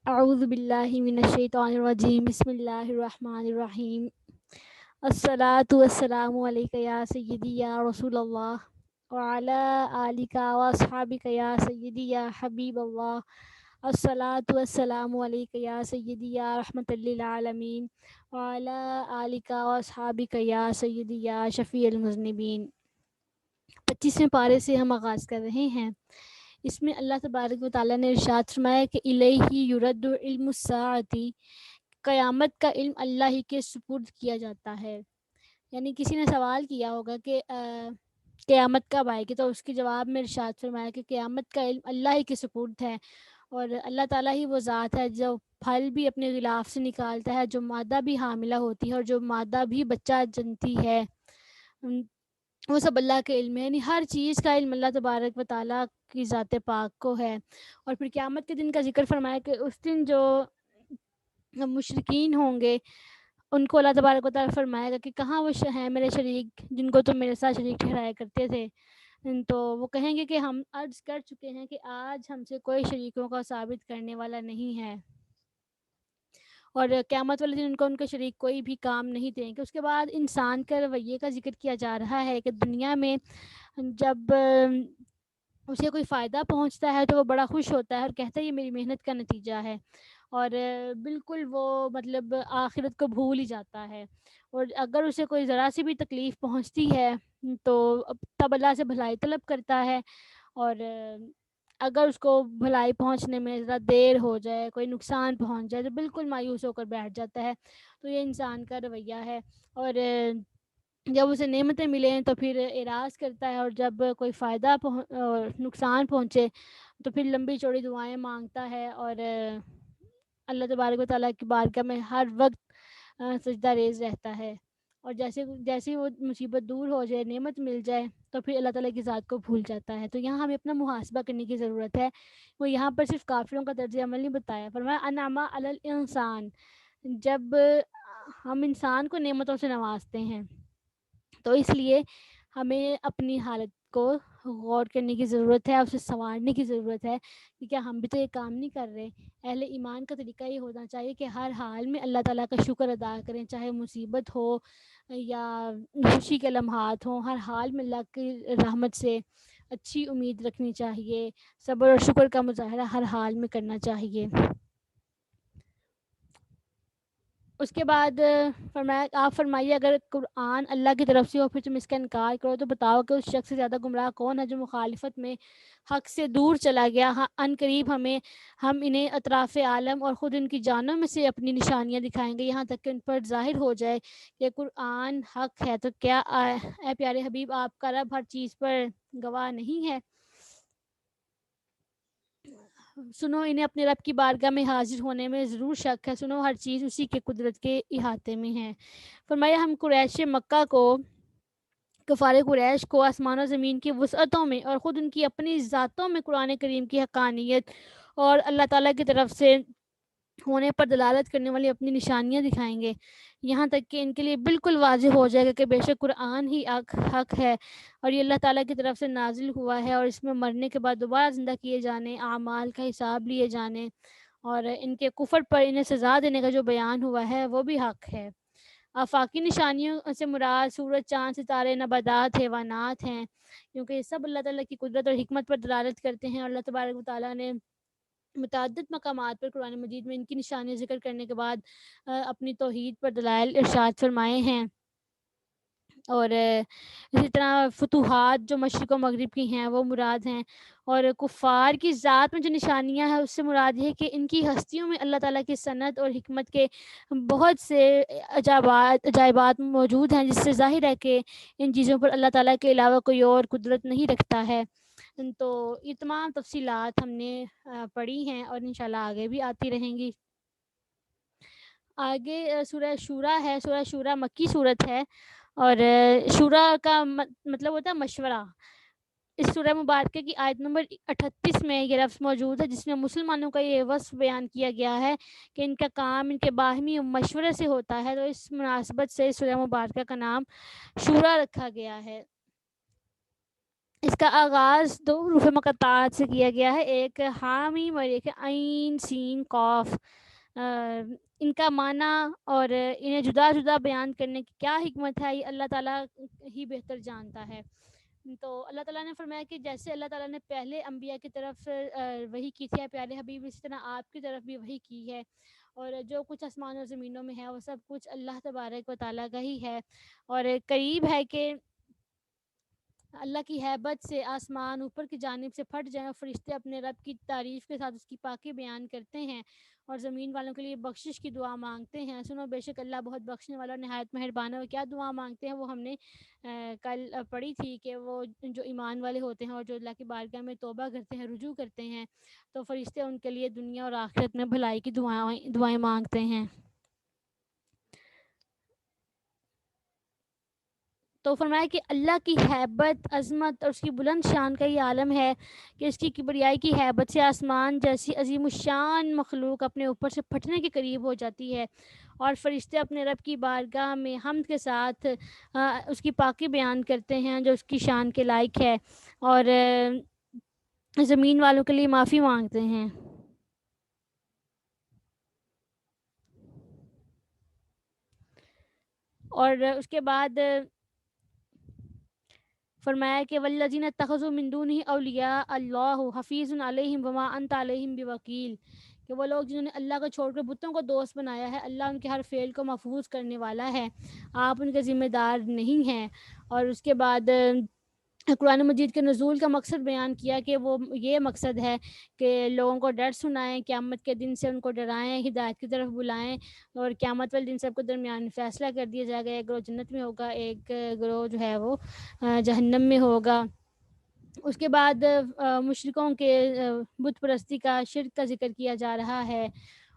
اعوذ باللہ من الشیطان الرجیم بسم اللہ الرحمن الرحیم الصلاۃ والسلام علیک یا سیدی یا رسول اللہ وعلی آلک واصحابک یا سیدی یا حبیب اللہ الصلاۃ والسلام علیک یا سیدی یا رحمۃ للعالمین وعلی آلک واصحابک یا سیدی یا شفیع المذنبین۔ 25ویں پارے سے ہم آغاز کر رہے ہیں۔ اس میں اللہ تبارک و تعالیٰ نے ارشاد فرمایا کہ الیہ یرد علم الساعتی، قیامت کا علم اللہ ہی کے سپرد کیا جاتا ہے۔ یعنی کسی نے سوال کیا ہوگا کہ قیامت کب آئے گی، تو اس کے جواب میں ارشاد فرمایا کہ قیامت کا علم اللہ ہی کے سپرد ہے، اور اللہ تعالیٰ ہی وہ ذات ہے جو پھل بھی اپنے غلاف سے نکالتا ہے، جو مادہ بھی حاملہ ہوتی ہے اور جو مادہ بھی بچہ جنتی ہے، وہ سب اللہ کے علم ہے۔ یعنی ہر چیز کا علم اللہ تبارک و تعالیٰ کی ذات پاک کو ہے۔ اور پھر قیامت کے دن کا ذکر فرمایا کہ اس دن جو مشرکین ہوں گے ان کو اللہ تبارک و تعالیٰ فرمائے گا کہ کہاں وہ ہیں میرے شریک جن کو تم میرے ساتھ شریک ٹھہرایا کرتے تھے، تو وہ کہیں گے کہ ہم عرض کر چکے ہیں کہ آج ہم سے کوئی شریکوں کا ثابت کرنے والا نہیں ہے، اور قیامت والے دن ان کو ان کے شریک کوئی بھی کام نہیں دیں گے۔ اس کے بعد انسان کا رویے کا ذکر کیا جا رہا ہے کہ دنیا میں جب اسے کوئی فائدہ پہنچتا ہے تو وہ بڑا خوش ہوتا ہے اور کہتا ہے یہ میری محنت کا نتیجہ ہے، اور بالکل وہ مطلب آخرت کو بھول ہی جاتا ہے۔ اور اگر اسے کوئی ذرا سی بھی تکلیف پہنچتی ہے تو تب اللہ سے بھلائی طلب کرتا ہے، اور اگر اس کو بھلائی پہنچنے میں ذرا دیر ہو جائے، کوئی نقصان پہنچ جائے، تو بالکل مایوس ہو کر بیٹھ جاتا ہے۔ تو یہ انسان کا رویہ ہے، اور جب اسے نعمتیں ملیں تو پھر اعراض کرتا ہے، اور جب کوئی فائدہ نقصان پہنچے تو پھر لمبی چوڑی دعائیں مانگتا ہے، اور اللہ تبارک و تعالیٰ کی بارگاہ میں ہر وقت سجدہ ریز رہتا ہے۔ اور جیسے وہ مصیبت دور ہو جائے، نعمت مل جائے، تو پھر اللہ تعالیٰ کی ذات کو بھول جاتا ہے۔ تو یہاں ہمیں اپنا محاسبہ کرنے کی ضرورت ہے۔ وہ یہاں پر صرف کافروں کا طرز عمل نہیں بتایا، فرمایا انعم علی الانسان، جب ہم انسان کو نعمتوں سے نوازتے ہیں تو اس لیے ہمیں اپنی حالت کو غور کرنے کی ضرورت ہے، اسے سنوارنے کی ضرورت ہے کہ کیا ہم بھی تو یہ کام نہیں کر رہے۔ اہل ایمان کا طریقہ یہ ہونا چاہیے کہ ہر حال میں اللہ تعالیٰ کا شکر ادا کریں، چاہے مصیبت ہو یا خوشی کے لمحات ہوں، ہر حال میں اللہ کی رحمت سے اچھی امید رکھنی چاہیے، صبر اور شکر کا مظاہرہ ہر حال میں کرنا چاہیے۔ اس کے بعد فرمایا آپ فرمائیے اگر قرآن اللہ کی طرف سے ہو پھر تم اس کا انکار کرو تو بتاؤ کہ اس شخص سے زیادہ گمراہ کون ہے جو مخالفت میں حق سے دور چلا گیا۔ ان قریب ہم انہیں اطراف عالم اور خود ان کی جانوں میں سے اپنی نشانیاں دکھائیں گے، یہاں تک کہ ان پر ظاہر ہو جائے کہ قرآن حق ہے۔ تو کیا اے پیارے حبیب آپ کا رب ہر چیز پر گواہ نہیں ہے؟ سنو انہیں اپنے رب کی بارگاہ میں حاضر ہونے میں ضرور شک ہے، سنو ہر چیز اسی کے قدرت کے احاطے میں ہے۔ فرمایا ہم قریش مکہ کو، کفار قریش کو آسمان و زمین کی وسعتوں میں اور خود ان کی اپنی ذاتوں میں قرآن کریم کی حقانیت اور اللہ تعالیٰ کی طرف سے ہونے پر دلالت کرنے والی اپنی نشانیاں دکھائیں گے، یہاں تک کہ ان کے لیے بالکل واضح ہو جائے گا کہ بے شک قرآن ہی حق ہے اور یہ اللہ تعالیٰ کی طرف سے نازل ہوا ہے، اور اس میں مرنے کے بعد دوبارہ زندہ کیے جانے، اعمال کا حساب لیے جانے اور ان کے کفر پر انہیں سزا دینے کا جو بیان ہوا ہے وہ بھی حق ہے۔ آفاقی نشانیوں سے مراد سورج، چاند، ستارے، نباتات، حیوانات ہیں، کیونکہ یہ سب اللہ تعالیٰ کی قدرت اور حکمت پر دلالت کرتے ہیں، اور اللہ تبارک و تعالیٰ نے متعدد مقامات پر قرآن مجید میں ان کی نشانیاں ذکر کرنے کے بعد اپنی توحید پر دلائل ارشاد فرمائے ہیں۔ اور اسی طرح فتوحات جو مشرق و مغرب کی ہیں وہ مراد ہیں، اور کفار کی ذات میں جو نشانیاں ہیں اس سے مراد یہ ہے کہ ان کی ہستیوں میں اللہ تعالیٰ کی صنعت اور حکمت کے بہت سے عجائبات موجود ہیں، جس سے ظاہر ہے کہ ان چیزوں پر اللہ تعالیٰ کے علاوہ کوئی اور قدرت نہیں رکھتا ہے۔ تو یہ تمام تفصیلات ہم نے پڑھی ہیں اور انشاءاللہ آگے بھی آتی رہیں گی۔ آگے سورہ شورا ہے۔ سورہ شورا مکی صورت ہے، اور شورا کا مطلب ہوتا ہے مشورہ۔ اس سورہ مبارکہ کی آیت نمبر 38 میں یہ لفظ موجود ہے جس میں مسلمانوں کا یہ وصف بیان کیا گیا ہے کہ ان کا کام ان کے باہمی مشورے سے ہوتا ہے، تو اس مناسبت سے سورہ مبارکہ کا نام شورا رکھا گیا ہے۔ اس کا آغاز 2 حروف مقطعات سے کیا گیا ہے، ایک حامیم اور ایک عین سین قاف۔ ان کا معنی اور انہیں جدا جدا بیان کرنے کی کیا حکمت ہے، یہ اللہ تعالیٰ ہی بہتر جانتا ہے۔ تو اللہ تعالیٰ نے فرمایا کہ جیسے اللہ تعالیٰ نے پہلے انبیاء کی طرف وحی کی تھی پیارے حبیب، اسی طرح آپ کی طرف بھی وحی کی ہے، اور جو کچھ آسمان اور زمینوں میں ہے وہ سب کچھ اللہ تبارک و تعالیٰ کا ہی ہے، اور قریب ہے کہ اللہ کی ہیبت سے آسمان اوپر کی جانب سے پھٹ جائیں اور فرشتے اپنے رب کی تعریف کے ساتھ اس کی پاکی بیان کرتے ہیں اور زمین والوں کے لیے بخشش کی دعا مانگتے ہیں۔ سنو بے شک اللہ بہت بخشنے والا اور نہایت مہربان ہے۔ اور کیا دعا مانگتے ہیں وہ ہم نے کل پڑھی تھی کہ وہ جو ایمان والے ہوتے ہیں اور جو اللہ کی بارگاہ میں توبہ کرتے ہیں، رجوع کرتے ہیں، تو فرشتے ان کے لیے دنیا اور آخرت میں بھلائی کی دعائیں مانگتے ہیں۔ تو فرمایا کہ اللہ کی ہیبت، عظمت اور اس کی بلند شان کا یہ عالم ہے کہ اس کی کبریائی کی ہیبت سے آسمان جیسی عظیم الشان مخلوق اپنے اوپر سے پھٹنے کے قریب ہو جاتی ہے، اور فرشتے اپنے رب کی بارگاہ میں حمد کے ساتھ اس کی پاکی بیان کرتے ہیں جو اس کی شان کے لائق ہے، اور زمین والوں کے لیے معافی مانگتے ہیں۔ اور اس کے بعد فرمایا کہ والذین اتخذوا من دونہ اولیاء اللہ حفیظ علیہم وما انت علیہم بوکیل، کہ وہ لوگ جنہوں نے اللہ کو چھوڑ کر بتوں کو دوست بنایا ہے، اللہ ان کے ہر فعل کو محفوظ کرنے والا ہے، آپ ان کے ذمہ دار نہیں ہیں۔ اور اس کے بعد قرآن مجید کے نزول کا مقصد بیان کیا کہ وہ یہ مقصد ہے کہ لوگوں کو ڈر سنائیں، قیامت کے دن سے ان کو ڈرائیں، ہدایت کی طرف بلائیں، اور قیامت والے دن سب کو درمیان فیصلہ کر دیا جائے گا، ایک گروہ جنت میں ہوگا، ایک گروہ جو ہے وہ جہنم میں ہوگا۔ اس کے بعد مشرکوں کے بت پرستی کا، شرک کا ذکر کیا جا رہا ہے،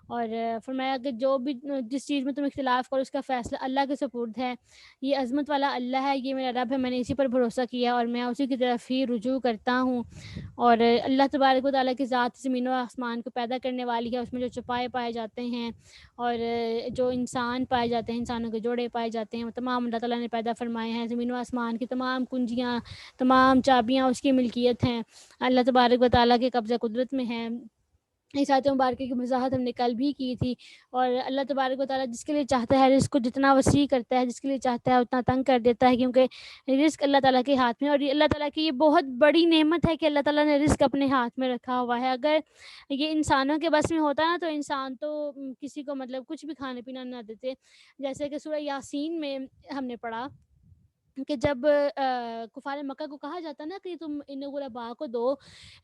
اور فرمایا کہ جو بھی جس چیز میں تم اختلاف کرو اس کا فیصلہ اللہ کے سپرد ہے، یہ عظمت والا اللہ ہے، یہ میرا رب ہے، میں نے اسی پر بھروسہ کیا اور میں اسی کی طرف ہی رجوع کرتا ہوں۔ اور اللہ تبارک و تعالیٰ کی ذات زمین و آسمان کو پیدا کرنے والی ہے، اس میں جو چپائے پائے جاتے ہیں اور جو انسان پائے جاتے ہیں، انسانوں کے جوڑے پائے جاتے ہیں، وہ تمام اللہ تعالیٰ نے پیدا فرمائے ہیں۔ زمین و آسمان کی تمام کنجیاں، تمام چابیاں اس کی ملکیت ہیں، اللہ تبارک و تعالیٰ کے قبضہ قدرت میں ہیں۔ اس آیت مبارکہ کی وضاحت ہم نے کل بھی کی تھی، اور اللہ تبارک و تعالیٰ جس کے لیے چاہتا ہے رزق کو جتنا وسیع کرتا ہے، جس کے لیے چاہتا ہے اتنا تنگ کر دیتا ہے، کیونکہ رزق اللہ تعالیٰ کے ہاتھ میں، اور یہ اللہ تعالیٰ کی یہ بہت بڑی نعمت ہے کہ اللہ تعالیٰ نے رزق اپنے ہاتھ میں رکھا ہوا ہے۔ اگر یہ انسانوں کے بس میں ہوتا نا تو انسان تو کسی کو مطلب کچھ بھی کھانے پینا نہ دیتے، جیسے کہ سورہ یاسین میں ہم نے پڑھا کہ جب کفار مکہ کو کہا جاتا نا کہ تم ان غرباء کو دو،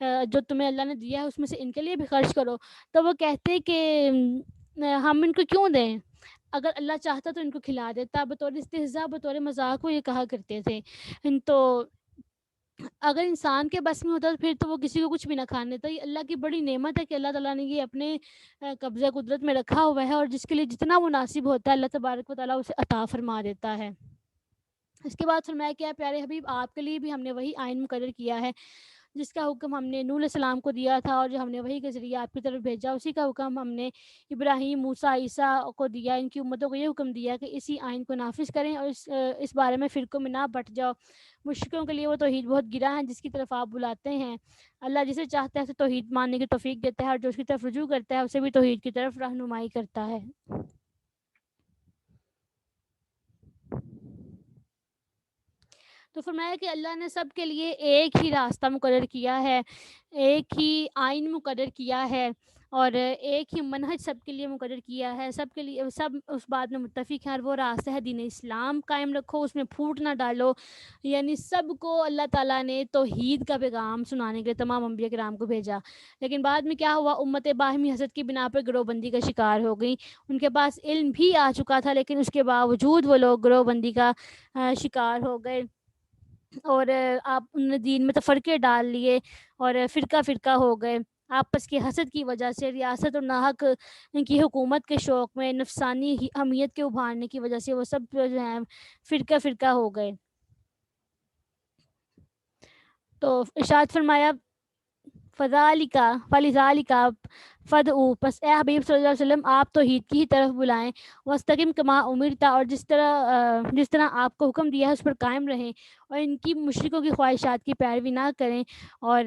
جو تمہیں اللہ نے دیا ہے اس میں سے ان کے لیے بھی خرچ کرو، تو وہ کہتے کہ ہم ان کو کیوں دیں، اگر اللہ چاہتا تو ان کو کھلا دیتا، بطور استہزاء، بطور مذاق وہ یہ کہا کرتے تھے۔ تو اگر انسان کے بس میں ہوتا تو پھر تو وہ کسی کو کچھ بھی نہ کھانے دیتا۔ یہ اللہ کی بڑی نعمت ہے کہ اللہ تعالیٰ نے یہ اپنے قبضہ قدرت میں رکھا ہوا ہے، اور جس کے لیے جتنا مناسب ہوتا ہے اللہ تبارک و تعالیٰ اسے عطا فرما دیتا ہے۔ اس کے بعد فرمایا کیا پیارے حبیب آپ کے لیے بھی ہم نے وہی آئین مقرر کیا ہے جس کا حکم ہم نے نوح علیہ السلام کو دیا تھا، اور جو ہم نے وہی کے ذریعے آپ کی طرف بھیجا، اسی کا حکم ہم نے ابراہیم، موسیٰ، عیسیٰ کو دیا۔ ان کی امتوں کو یہ حکم دیا کہ اسی آئین کو نافذ کریں اور اس بارے میں فرقوں میں نہ بٹ جاؤ۔ مشرکوں کے لیے وہ توحید بہت گراں ہے جس کی طرف آپ بلاتے ہیں۔ اللہ جسے چاہتا ہے اسے توحید ماننے کی توفیق دیتا ہے، اور جو اس کی طرف رجوع کرتا ہے اسے بھی توحید کی طرف رہنمائی کرتا ہے۔ تو فرمایا کہ اللہ نے سب کے لیے ایک ہی راستہ مقرر کیا ہے، ایک ہی آئین مقرر کیا ہے، اور ایک ہی منہج سب کے لیے مقرر کیا ہے، سب کے لیے سب اس بات میں متفق ہیں، اور وہ راستہ ہے دین اسلام قائم رکھو، اس میں پھوٹ نہ ڈالو۔ یعنی سب کو اللہ تعالیٰ نے توحید کا پیغام سنانے کے لیے تمام انبیاء کرام کو بھیجا، لیکن بعد میں کیا ہوا، امت باہمی حسد کی بنا پر گروہ بندی کا شکار ہو گئی۔ ان کے پاس علم بھی آ چکا تھا لیکن اس کے باوجود وہ لوگ گروہ بندی کا شکار ہو گئے، اور آپ ان نے دین میں تفرقے ڈال لیے اور فرقہ فرقہ ہو گئے، آپس کی حسد کی وجہ سے، ریاست اور ناحق کی حکومت کے شوق میں، نفسانی حمیت کے ابھارنے کی وجہ سے وہ سب جو ہیں فرقہ فرقہ ہو گئے۔ تو ارشاد فرمایا فَذَلِكَ فدعو، پس اے حبیب صلی اللہ علیہ وسلم آپ توحید کی ہی طرف بلائیں، واستقم کما امرتا، اور جس طرح آپ کو حکم دیا ہے اس پر قائم رہیں، اور ان کی مشرکوں کی خواہشات کی پیروی نہ کریں، اور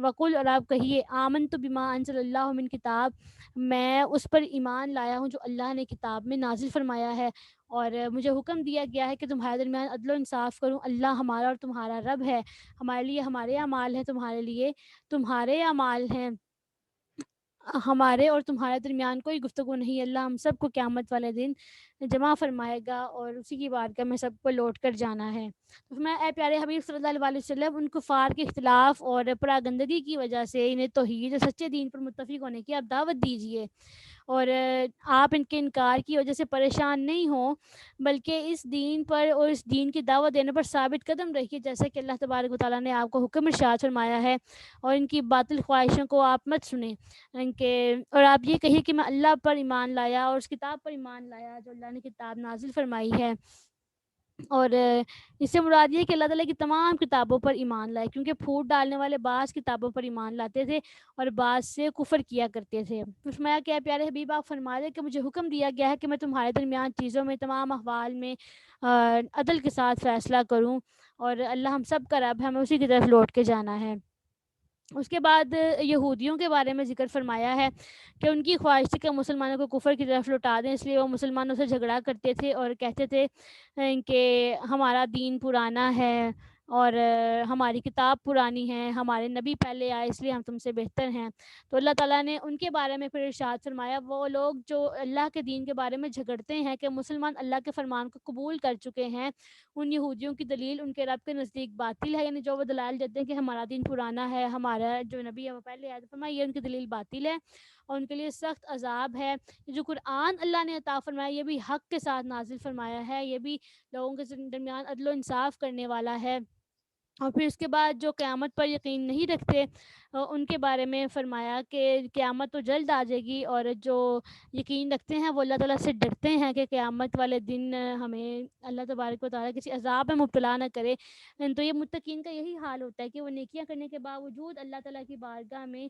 وقل، اور آپ کہیے آمنت بما انزل اللہ من کتاب، میں اس پر ایمان لایا ہوں جو اللہ نے کتاب میں نازل فرمایا ہے، اور مجھے حکم دیا گیا ہے کہ تمہارے درمیان عدل و انصاف کروں، اللہ ہمارا اور تمہارا رب ہے، ہمارے لیے ہمارے اعمال ہیں، تمہارے لیے تمہارے اعمال ہیں، ہمارے اور تمہارے درمیان کوئی گفتگو نہیں، اللہ ہم سب کو قیامت والے دن جمع فرمائے گا اور اسی کی بارگاہ میں سب کو لوٹ کر جانا ہے۔ تو میں اے پیارے حبیب صلی اللہ علیہ وسلم، ان کفار کے اختلاف اور پراگندگی کی وجہ سے انہیں توحید اور سچے دین پر متفق ہونے کی آپ دعوت دیجیے، اور آپ ان کے انکار کی وجہ سے پریشان نہیں ہوں، بلکہ اس دین پر اور اس دین کی دعوت دینے پر ثابت قدم رہیے، جیسا کہ اللہ تبارک و تعالیٰ نے آپ کو حکم ارشاد فرمایا ہے، اور ان کی باطل خواہشوں کو آپ مت سنیں، ان کے اور آپ یہ کہیے کہ میں اللہ پر ایمان لایا اور اس کتاب پر ایمان لایا جو اللہ نے کتاب نازل فرمائی ہے، اور اس سے مراد یہ ہے کہ اللہ تعالیٰ کی تمام کتابوں پر ایمان لائے، کیونکہ پھوٹ ڈالنے والے بعض کتابوں پر ایمان لاتے تھے اور بعض سے کفر کیا کرتے تھے۔ فرمایا کہ اے پیارے حبیب آپ فرما دیں کہ مجھے حکم دیا گیا ہے کہ میں تمہارے درمیان چیزوں میں تمام احوال میں عدل کے ساتھ فیصلہ کروں، اور اللہ ہم سب کا رب ہے، ہمیں اسی کی طرف لوٹ کے جانا ہے۔ اس کے بعد یہودیوں کے بارے میں ذکر فرمایا ہے کہ ان کی خواہش تھی کہ مسلمانوں کو کفر کی طرف لوٹا دیں، اس لیے وہ مسلمانوں سے جھگڑا کرتے تھے اور کہتے تھے کہ ہمارا دین پرانا ہے اور ہماری کتاب پرانی ہے، ہمارے نبی پہلے آئے اس لیے ہم تم سے بہتر ہیں۔ تو اللہ تعالیٰ نے ان کے بارے میں پھر ارشاد فرمایا، وہ لوگ جو اللہ کے دین کے بارے میں جھگڑتے ہیں کہ مسلمان اللہ کے فرمان کو قبول کر چکے ہیں، ان یہودیوں کی دلیل ان کے رب کے نزدیک باطل ہے، یعنی جو وہ دلائل دیتے ہیں کہ ہمارا دین پرانا ہے، ہمارا جو نبی ہے وہ پہلے آیا، تو فرمایا یہ ان کی دلیل باطل ہے اور ان کے لیے سخت عذاب ہے۔ جو قرآن اللہ نے عطا فرمایا یہ بھی حق کے ساتھ نازل فرمایا ہے، یہ بھی لوگوں کے درمیان عدل و انصاف کرنے والا ہے۔ اور پھر اس کے بعد جو قیامت پر یقین نہیں رکھتے ان کے بارے میں فرمایا کہ قیامت تو جلد آ جائے گی، اور جو یقین رکھتے ہیں وہ اللہ تعالیٰ سے ڈرتے ہیں کہ قیامت والے دن ہمیں اللہ تبارک و تعالیٰ کسی عذاب میں مبتلا نہ کرے، تو یہ متقین کا یہی حال ہوتا ہے کہ وہ نیکیاں کرنے کے باوجود اللہ تعالیٰ کی بارگاہ میں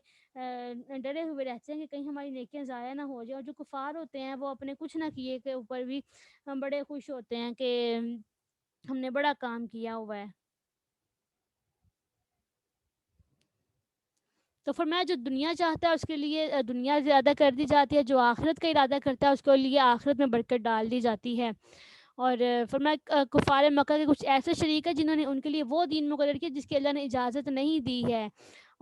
ڈرے ہوئے رہتے ہیں کہ کہیں ہماری نیکیاں ضائع نہ ہو جائیں، اور جو کفار ہوتے ہیں وہ اپنے کچھ نہ کیے کے اوپر بھی بڑے خوش ہوتے ہیں کہ ہم نے بڑا کام کیا ہوا ہے۔ تو فرمایا جو دنیا چاہتا ہے اس کے لیے دنیا زیادہ کر دی جاتی ہے، جو آخرت کا ارادہ کرتا ہے اس کے لیے آخرت میں برکت ڈال دی جاتی ہے۔ اور فرمایا کفار مکہ کے کچھ ایسے شریک ہیں جنہوں نے ان کے لیے وہ دین مقرر کیا جس کی اللہ نے اجازت نہیں دی ہے،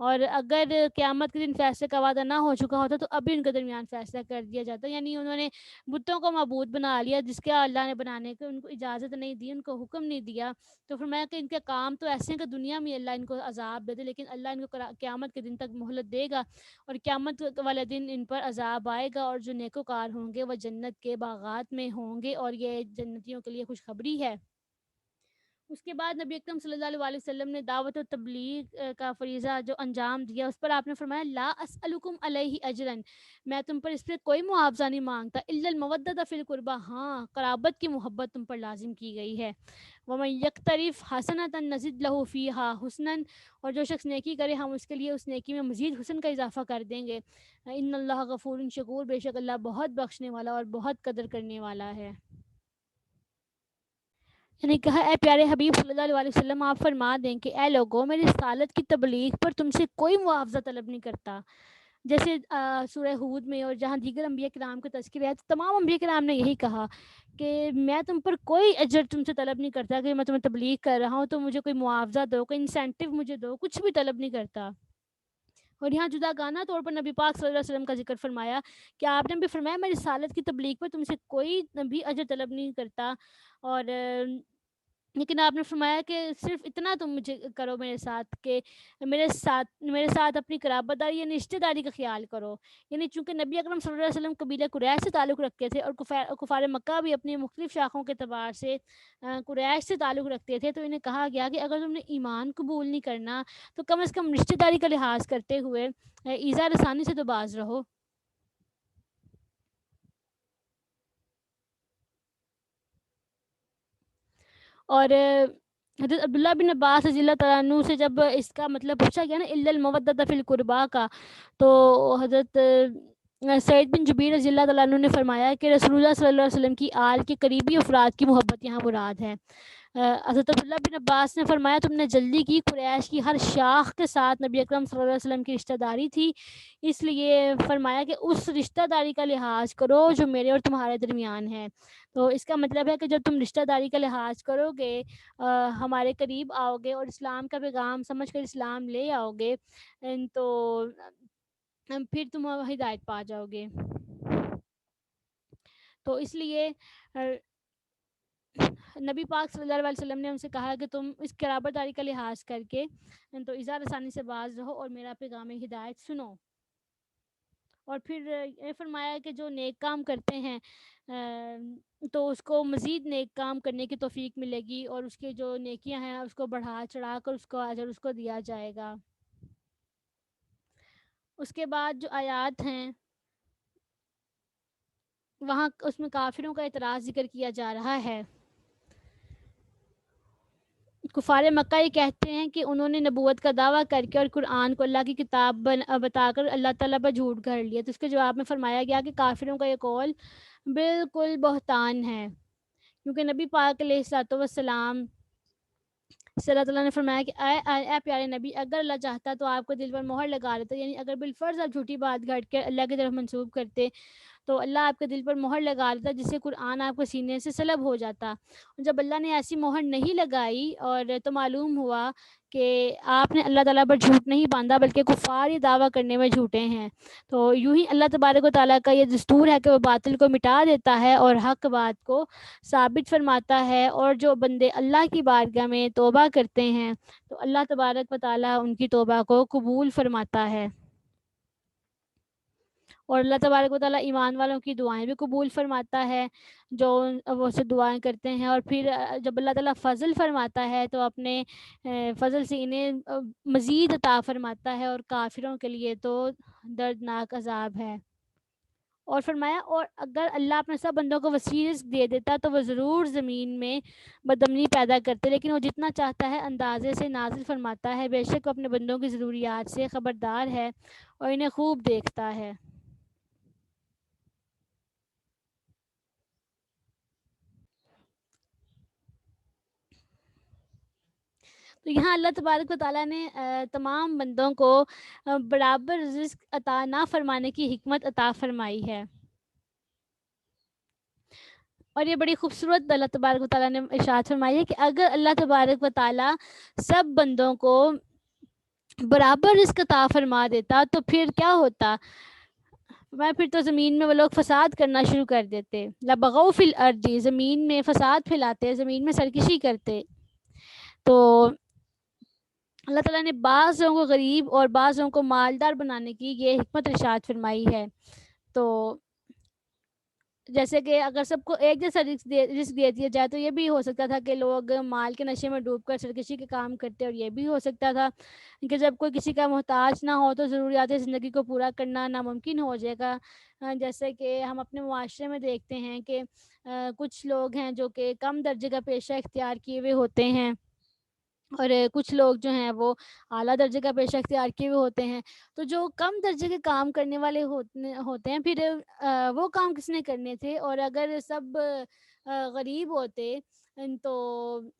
اور اگر قیامت کے دن فیصلے کا وعدہ نہ ہو چکا ہوتا تو ابھی ان کے درمیان فیصلہ کر دیا جاتا، یعنی انہوں نے بتوں کو معبود بنا لیا جس کے اللہ نے بنانے کی ان کو اجازت نہیں دی، ان کو حکم نہیں دیا۔ تو فرمایا کہ ان کے کام تو ایسے ہیں کہ دنیا میں اللہ ان کو عذاب دے دے، لیکن اللہ ان کو قیامت کے دن تک مہلت دے گا، اور قیامت والے دن ان پر عذاب آئے گا، اور جو نیکوکار ہوں گے وہ جنت کے باغات میں ہوں گے، اور یہ جنتیوں کے لیے خوشخبری ہے۔ اس کے بعد نبی اکرم صلی اللہ علیہ وسلم نے دعوت و تبلیغ کا فریضہ جو انجام دیا اس پر آپ نے فرمایا لا اسألکم علیہ اجرا، میں تم پر اس پہ کوئی معاوضہ نہیں مانگتا، الا المودۃ فی القربہ، ہاں قرابت کی محبت تم پر لازم کی گئی ہے، ومن یقترف حسنۃ نزد لہ فیہا حسنا، اور جو شخص نیکی کرے ہم اس کے لیے اس نیکی میں مزید حسن کا اضافہ کر دیں گے، ان اللہ غفور شکور، بے شک اللہ بہت بخشنے والا اور بہت قدر کرنے والا ہے۔ یعنی کہا اے پیارے حبیب صلی اللہ علیہ وسلم آپ فرما دیں کہ اے لوگوں میری رسالت کی تبلیغ پر تم سے کوئی معاوضہ طلب نہیں کرتا، جیسے سورہ ہود میں اور جہاں دیگر انبیاء کرام کے تذکرے ہیں تو تمام انبیاء کرام نے یہی کہا کہ میں تم پر کوئی اجر تم سے طلب نہیں کرتا کہ میں تمہیں تبلیغ کر رہا ہوں تو مجھے کوئی معاوضہ دو، کوئی انسینٹیو مجھے دو، کچھ بھی طلب نہیں کرتا۔ اور یہاں جدا گانہ طور پر نبی پاک صلی اللہ علیہ وسلم کا ذکر فرمایا کہ آپ نے بھی فرمایا میں رسالت کی تبلیغ پر تم سے کوئی بھی اجر طلب نہیں کرتا، اور لیکن آپ نے فرمایا کہ صرف اتنا تم مجھے کرو میرے ساتھ کہ میرے ساتھ اپنی قرابت داری یعنی رشتہ داری کا خیال کرو، یعنی چونکہ نبی اکرم صلی اللہ علیہ وسلم قبیلہ قریش سے تعلق رکھتے تھے اور کفار مکہ بھی اپنی مختلف شاخوں کے اعتبار سے قریش سے تعلق رکھتے تھے، تو انہیں کہا گیا کہ اگر تم نے ایمان قبول نہیں کرنا تو کم از کم رشتہ داری کا لحاظ کرتے ہوئے ایذا رسانی سے تو باز رہو۔ اور حضرت عبداللہ بن عباس رضی اللہ تعالیٰ عنہ سے جب اس کا مطلب پوچھا گیا نا الا المودۃ فی القربا کا، تو حضرت سعید بن جبیر رضی اللہ تعالیٰ عنہ نے فرمایا کہ رسول اللہ صلی اللہ علیہ وسلم کی آل کے قریبی افراد کی محبت یہاں مراد ہے۔ حضرت عبداللہ بن عباس نے فرمایا تم نے جلدی کی، قریش کی ہر شاخ کے ساتھ نبی اکرم صلی اللہ علیہ وسلم کی رشتہ داری تھی، اس لیے فرمایا کہ اس رشتہ داری کا لحاظ کرو جو میرے اور تمہارے درمیان ہے۔ تو اس کا مطلب ہے کہ جب تم رشتہ داری کا لحاظ کرو گے، ہمارے قریب آؤ گے اور اسلام کا پیغام سمجھ کر اسلام لے آؤ گے، تو پھر تم ہدایت پا جاؤ گے۔ تو اس لیے نبی پاک صلی اللہ علیہ وسلم نے ان سے کہا کہ تم اس قرابت داری کا لحاظ کر کے تو اظہار آسانی سے باز رہو اور میرا پیغام ہدایت سنو۔ اور پھر یہ فرمایا کہ جو نیک کام کرتے ہیں تو اس کو مزید نیک کام کرنے کی توفیق ملے گی، اور اس کی جو نیکیاں ہیں اس کو بڑھا چڑھا کر اس کو اجر اس کو دیا جائے گا۔ اس کے بعد جو آیات ہیں وہاں اس میں کافروں کا اعتراض ذکر کیا جا رہا ہے۔ کفار مکہ یہ کہتے ہیں کہ انہوں نے نبوت کا دعویٰ کر کے اور قرآن کو اللہ کی کتاب بتا کر اللہ تعالیٰ پر جھوٹ گھڑ لیا، تو اس کے جواب میں فرمایا گیا کہ کافروں کا یہ قول بالکل بہتان ہے، کیونکہ نبی پاک علیہ الصلوۃ والسلام سے اللہ تعالیٰ نے فرمایا کہ اے پیارے نبی، اگر اللہ چاہتا تو آپ کو دل پر مہر لگا لیتا، یعنی اگر بالفرض آپ جھوٹی بات گھڑ کے اللہ کی طرف منسوب کرتے تو اللہ آپ کے دل پر مہر لگا دیتا، جس سے قرآن آپ کے سینے سے سلب ہو جاتا۔ جب اللہ نے ایسی مہر نہیں لگائی اور تو معلوم ہوا کہ آپ نے اللہ تعالیٰ پر جھوٹ نہیں باندھا بلکہ کفار یہ دعویٰ کرنے میں جھوٹے ہیں، تو یوں ہی اللہ تبارک و تعالیٰ کا یہ دستور ہے کہ وہ باطل کو مٹا دیتا ہے اور حق بات کو ثابت فرماتا ہے، اور جو بندے اللہ کی بارگاہ میں توبہ کرتے ہیں تو اللہ تبارک و تعالیٰ ان کی توبہ کو قبول فرماتا ہے، اور اللہ تبارک و تعالیٰ ایمان والوں کی دعائیں بھی قبول فرماتا ہے جو وہ سے دعائیں کرتے ہیں۔ اور پھر جب اللہ تعالیٰ فضل فرماتا ہے تو اپنے فضل سے انہیں مزید عطا فرماتا ہے، اور کافروں کے لیے تو دردناک عذاب ہے۔ اور فرمایا اور اگر اللہ اپنے سب بندوں کو وسیع رزق دے دیتا تو وہ ضرور زمین میں بدمنی پیدا کرتے، لیکن وہ جتنا چاہتا ہے اندازے سے نازل فرماتا ہے، بے شک وہ اپنے بندوں کی ضروریات سے خبردار ہے اور انہیں خوب دیکھتا ہے۔ تو یہاں اللہ تبارک و تعالیٰ نے تمام بندوں کو برابر رزق عطا نہ فرمانے کی حکمت عطا فرمائی ہے، اور یہ بڑی خوبصورت اللہ تبارک و تعالیٰ نے ارشاد فرمائی ہے کہ اگر اللہ تبارک و تعالیٰ سب بندوں کو برابر رزق عطا فرما دیتا تو پھر کیا ہوتا، پھر تو زمین میں وہ لوگ فساد کرنا شروع کر دیتے، لبغوا فی الارض، زمین میں فساد پھیلاتے، زمین میں سرکشی کرتے۔ تو اللہ تعالیٰ نے بعض لوگوں کو غریب اور بعض لوگوں کو مالدار بنانے کی یہ حکمت ارشاد فرمائی ہے۔ تو جیسے کہ اگر سب کو ایک جیسا رزق دے دیا جائے تو یہ بھی ہو سکتا تھا کہ لوگ مال کے نشے میں ڈوب کر سرکشی کے کام کرتے، اور یہ بھی ہو سکتا تھا کہ جب کوئی کسی کا محتاج نہ ہو تو ضروریات زندگی کو پورا کرنا ناممکن ہو جائے گا۔ جیسے کہ ہم اپنے معاشرے میں دیکھتے ہیں کہ کچھ لوگ ہیں جو کہ کم درجے کا پیشہ اختیار کیے ہوئے ہوتے ہیں، اور کچھ لوگ جو ہیں وہ اعلیٰ درجے کا پیشہ اختیار کیے ہوئے ہوتے ہیں۔ تو جو کم درجے کے کام کرنے والے ہوتے ہیں، پھر وہ کام کس نے کرنے تھے، اور اگر سب غریب ہوتے تو